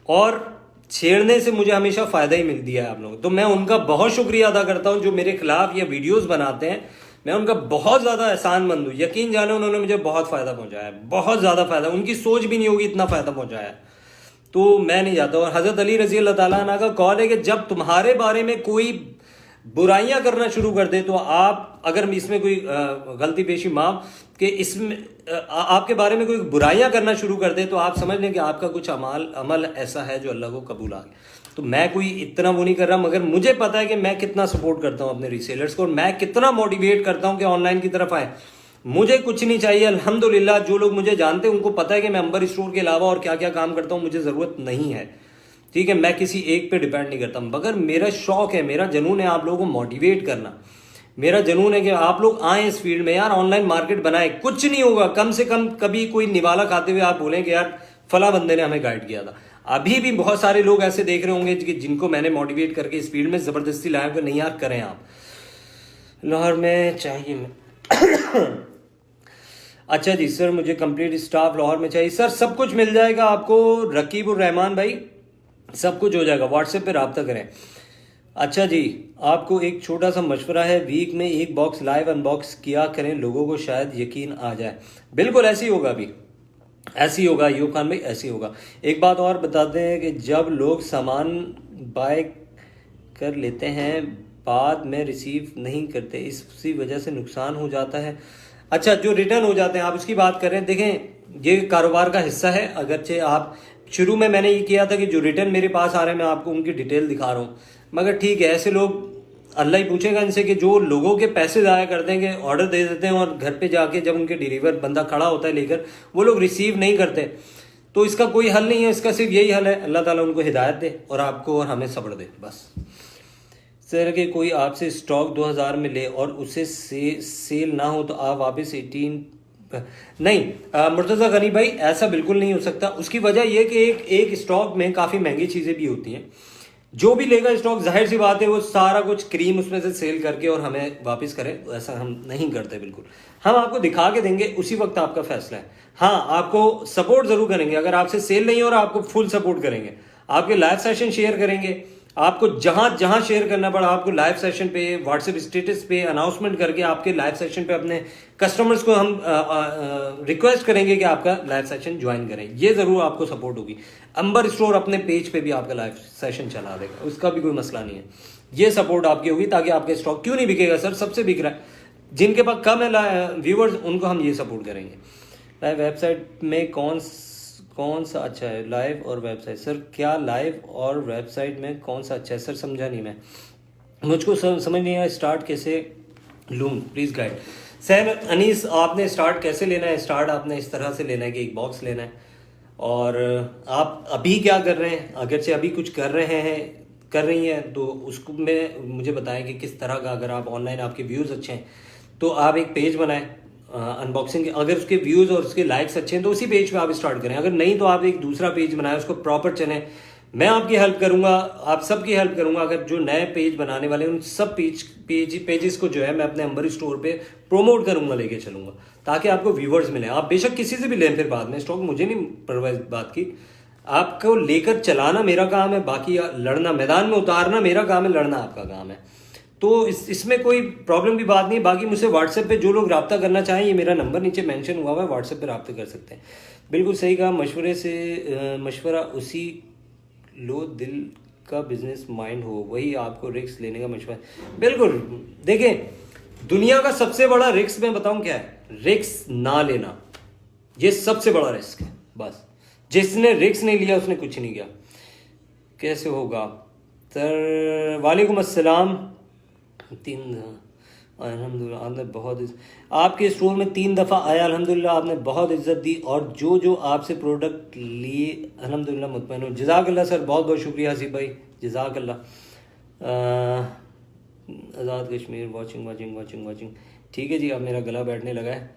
और छेड़ने से मुझे हमेशा फ़ायदा ही मिल दिया है आप लोगों को। तो मैं उनका बहुत शुक्रिया अदा करता हूँ जो मेरे खिलाफ ये वीडियोस बनाते हैं। मैं उनका बहुत ज़्यादा एहसानमंद हूँ। यकीन जाने उन्होंने मुझे बहुत फ़ायदा पहुँचाया है, बहुत ज़्यादा फ़ायदा। उनकी सोच भी नहीं होगी इतना फ़ायदा पहुँचाया है, तो मैं नहीं जाता। और हज़रत अली रज़ी अल्लाह ताला अन्हु का कौल है कि जब तुम्हारे बारे में कोई बुराइयां करना शुरू कर दे तो आप, अगर इसमें कोई गलती पेशी माफ कि इसमें आपके बारे में कोई बुराइयां करना शुरू कर दे तो आप समझ लें कि आपका कुछ अमल ऐसा है जो अल्लाह को कबूल आ गया। तो मैं कोई इतना वो नहीं कर रहा, मगर मुझे पता है कि मैं कितना सपोर्ट करता हूं अपने रीसेलर्स को और मैं कितना मोटिवेट करता हूं कि ऑनलाइन की तरफ आए। मुझे कुछ नहीं चाहिए अल्हम्दुलिल्लाह। जो लोग मुझे जानते हैं उनको पता है कि मैं अंबर स्टोर के अलावा और क्या क्या काम करता हूं, मुझे ज़रूरत नहीं है। ठीक है, मैं किसी एक पे डिपेंड नहीं करता, मगर मेरा शौक है, मेरा जुनून है आप लोगों को मोटिवेट करना। मेरा जुनून है कि आप लोग आए इस फील्ड में यार, ऑनलाइन मार्केट बनाए। कुछ नहीं होगा, कम से कम कभी कोई निवाला खाते हुए आप बोलें कि यार फला बंदे ने हमें गाइड किया था। अभी भी बहुत सारे लोग ऐसे देख रहे होंगे कि जिनको मैंने मोटिवेट करके इस फील्ड में ज़बरदस्ती लाया कि नहीं यार करें आप। लाहौर में चाहिए अच्छा जी सर, मुझे कंप्लीट स्टाफ लाहौर में चाहिए। सर सब कुछ मिल जाएगा आपको, रकीब उर रहमान भाई, सब कुछ हो जाएगा। व्हाट्सएप पे रब्ता करें। अच्छा जी, आपको एक छोटा सा मशवरा है, वीक में एक बॉक्स लाइव अनबॉक्स किया करें, लोगों को शायद यकीन आ जाए। बिल्कुल ऐसे ही होगा, अभी ऐसे ही होगा यूब खान भाई, ऐसे ही होगा। एक बात और बताते हैं कि जब लोग सामान बाय कर लेते हैं बाद में रिसीव नहीं करते, इसी वजह से नुकसान हो जाता है। अच्छा, जो रिटर्न हो जाते हैं आप उसकी बात कर रहे हैं। देखें, ये कारोबार का हिस्सा है। अगरचे आप शुरू में मैंने ये किया था कि जो रिटर्न मेरे पास आ रहे हैं मैं आपको उनकी डिटेल दिखा रहा हूँ, मगर ठीक है, ऐसे लोग अल्लाह ही पूछेगा इनसे कि जो लोगों के पैसे ज़ाया कर देंगे, ऑर्डर दे देते हैं और घर पे जाके जब उनके डिलीवर बंदा खड़ा होता है लेकर, वो लोग रिसीव नहीं करते। तो इसका कोई हल नहीं है, इसका सिर्फ यही हल है, अल्लाह ताला उनको हिदायत दे और आपको और हमें सब्र दे बस। सर कि कोई आपसे स्टॉक 2000 में ले और उसे सेल ना हो तो आप वापस 18 नहीं। मुर्तज़ा गनी भाई, ऐसा बिल्कुल नहीं हो सकता। उसकी वजह यह कि एक स्टॉक में काफ़ी महंगी चीज़ें भी होती हैं। जो भी लेगा स्टॉक, जाहिर सी बात है वो सारा कुछ क्रीम उसमें से सेल करके और हमें वापस करे, तो ऐसा हम नहीं करते बिल्कुल। हम आपको दिखा के देंगे, उसी वक्त आपका फैसला है। हाँ, आपको सपोर्ट ज़रूर करेंगे। अगर आपसे सेल नहीं हो रहा, आपको फुल सपोर्ट करेंगे, आपके लाइव सेशन शेयर करेंगे, आपको जहां जहां शेयर करना पड़ा आपको लाइव सेशन पे, व्हाट्सएप स्टेटस पे अनाउंसमेंट करके आपके लाइव सेशन पे अपने कस्टमर्स को हम रिक्वेस्ट करेंगे कि आपका लाइव सेशन ज्वाइन करें। ये जरूर आपको सपोर्ट होगी। अंबर स्टोर अपने पेज पे भी आपका लाइव सेशन चला देगा, उसका भी कोई मसला नहीं है। ये सपोर्ट आपकी होगी ताकि आपके स्टॉक क्यों नहीं बिकेगा सर, सबसे बिक रहा है। जिनके पास कम है व्यूवर्स, उनको हम ये सपोर्ट करेंगे। लाइव वेबसाइट में कौन सा अच्छा है, लाइव और वेबसाइट? सर क्या लाइव और वेबसाइट में कौन सा अच्छा है सर, समझा नहीं मैं, मुझको समझ नहीं आया। स्टार्ट कैसे लूँ, प्लीज़ गाइड। सर अनीस, आपने स्टार्ट कैसे लेना है? स्टार्ट आपने इस तरह से लेना है कि एक बॉक्स लेना है। और आप अभी क्या कर रहे हैं, अगरचे अभी कुछ कर रही हैं तो उसको में मुझे बताएं कि किस तरह का, अगर आप ऑनलाइन आपके व्यूज़ अच्छे हैं तो आप एक पेज बनाएं अनबॉक्सिंग के। अगर उसके व्यूज़ और उसके लाइक्स अच्छे हैं तो उसी पेज पे आप स्टार्ट करें। अगर नहीं तो आप एक दूसरा पेज बनाएं, उसको प्रॉपर चलें। मैं आपकी हेल्प करूंगा, आप सबकी हेल्प करूंगा। अगर जो नए पेज बनाने वाले हैं उन सब पेजेस को जो है मैं अपने अंबर स्टोर पे प्रोमोट करूंगा, लेके चलूंगा, ताकि आपको व्यूवर्स मिले। आप बेशक किसी से भी लें फिर बाद में स्टॉक, मुझे नहीं परवाह बात की। आपको लेकर चलाना मेरा काम है, बाकी लड़ना, मैदान में उतारना मेरा काम है, लड़ना आपका काम है। तो इसमें कोई प्रॉब्लम की बात नहीं। बाकी मुझसे व्हाट्सएप पे जो लोग रब्ता करना चाहें, ये मेरा नंबर नीचे मेंशन हुआ है, व्हाट्सएप पे रब्ता कर सकते हैं। बिल्कुल सही कहा, मशवरा उसी लो दिल का बिजनेस माइंड हो, वही आपको रिस्क लेने का मशवरा। बिल्कुल, देखें दुनिया का सबसे बड़ा रिस्क मैं बताऊं क्या है, रिस्क ना लेना। ये सबसे बड़ा रिस्क है बस। जिसने रिस्क नहीं लिया उसने कुछ नहीं किया। कैसे होगा सर? वालेकुम अस्सलाम। अल्हम्दुलिल्लाह, आपने बहुत आपके स्टोर में 3 दफ़ा आया, अल्हम्दुलिल्लाह आपने बहुत इज्जत दी और जो आपसे प्रोडक्ट लिए अल्हम्दुलिल्लाह मुतमईन हूँ। जज़ाकल्लाह सर, बहुत बहुत शुक्रिया हसीब भाई, जज़ाकल्लाह। आज़ाद कश्मीर वाचिंग। ठीक है जी, अब मेरा गला बैठने लगा है।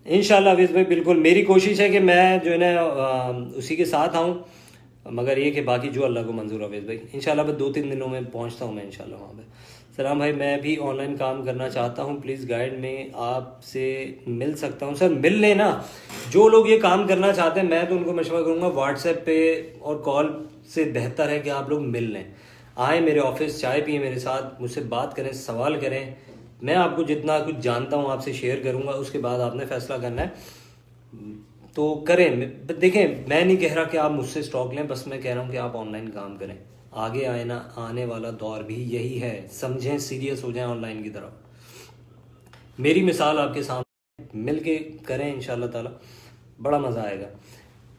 इंशाल्लाह हफीज़ भाई, बिल्कुल मेरी कोशिश है कि मैं जो है ना उसी के साथ आऊँ, मगर ये कि बाकी जो अल्लाह को मंजूर। हफीज़ भाई इंशाल्लाह बस 2-3 दिनों में पहुँचता हूँ मैं इंशाल्लाह वहाँ पे। सलाम भाई, मैं भी ऑनलाइन काम करना चाहता हूँ, प्लीज़ गाइड में आपसे मिल सकता हूँ? सर मिल लेना। जो लोग ये काम करना चाहते हैं मैं तो उनको मशवरा करूँगा व्हाट्सएप पे और कॉल उससे बेहतर है कि आप लोग मिल लें, आए मेरे ऑफिस, चाय पिए मेरे साथ, मुझसे बात करें, सवाल करें। मैं आपको जितना कुछ जानता हूँ आपसे शेयर करूँगा, उसके बाद आपने फैसला करना है तो करें। देखें, मैं नहीं कह रहा कि आप मुझसे स्टॉक लें, बस मैं कह रहा हूँ कि आप ऑनलाइन काम करें। आगे आए ना, आने वाला दौर भी यही है, समझें, सीरियस हो जाएं ऑनलाइन की तरफ। मेरी मिसाल आपके सामने, मिल के करें इंशाल्लाह ताला, बड़ा मज़ा आएगा।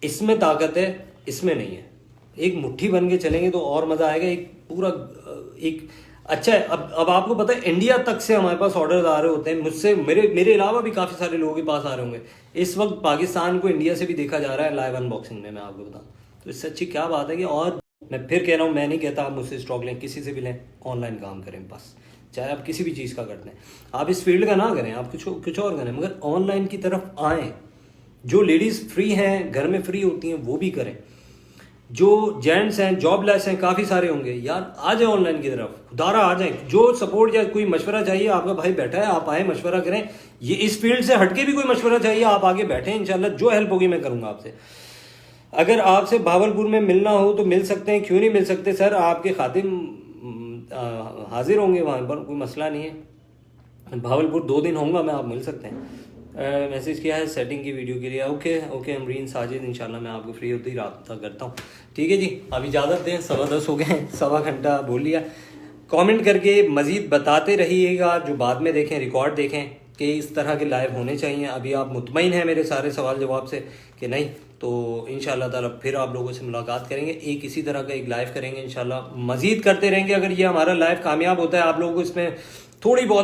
इसमें ताकत है, इसमें नहीं है। एक मुट्ठी बन के चलेंगे तो और मज़ा आएगा। एक पूरा एक अच्छा है। अब आपको पता है, इंडिया तक से हमारे पास ऑर्डर आ रहे होते हैं मुझसे, मेरे अलावा भी काफ़ी सारे लोगों के पास आ रहे होंगे। इस वक्त पाकिस्तान को इंडिया से भी देखा जा रहा है लाइव अनबॉक्सिंग में, मैं आपको बताऊँ। तो इससे अच्छी क्या बात है कि, और मैं फिर कह रहा हूँ, मैं नहीं कहता आप मुझसे स्टॉक लें, किसी से भी लें, ऑनलाइन काम करें बस। चाहे आप किसी भी चीज़ का करते हैं, आप इस फील्ड का ना करें, आप कुछ और करें, मगर ऑनलाइन की तरफ आएँ। जो लेडीज़ फ्री हैं, घर में फ्री होती हैं, वो भी करें। जो जेंट्स हैं, जॉबलेस हैं, काफ़ी सारे होंगे यार, आ जाए ऑनलाइन की तरफ, खुदारा आ जाए। जो सपोर्ट या कोई मशवरा चाहिए, आपका भाई बैठा है, आप आए, मशवरा करें। ये इस फील्ड से हटके भी कोई मशवरा चाहिए, आप आगे बैठे, इंशाल्लाह जो हेल्प होगी मैं करूंगा आपसे। अगर आपसे भावलपुर में मिलना हो तो मिल सकते हैं, क्यों नहीं मिल सकते सर, आपके खातिम हाजिर होंगे वहाँ पर, कोई मसला नहीं है। भावलपुर 2 दिन होऊंगा मैं, आप मिल सकते हैं। मैसेज किया है सेटिंग की वीडियो के लिए। ओके अमरीन साजिद, इंशाल्लाह मैं आपको फ्री होते ही रब्ता करता हूँ। ठीक है जी, अब इजाज़त दें, 10:15 हो गए, सवा घंटा बोल लिया। कमेंट करके मज़ीद बताते रहिएगा, जो बाद में देखें, रिकॉर्ड देखें कि इस तरह के लाइव होने चाहिए। अभी आप मुतमईन हैं मेरे सारे सवाल जवाब से कि नहीं, तो इंशाल्लाह ताला फिर आप लोगों से मुलाकात करेंगे, एक इसी तरह का एक लाइव करेंगे इंशाल्लाह। मज़ीद करते रहेंगे। अगर ये हमारा लाइव कामयाब होता है, आप लोगों को इसमें थोड़ी बहुत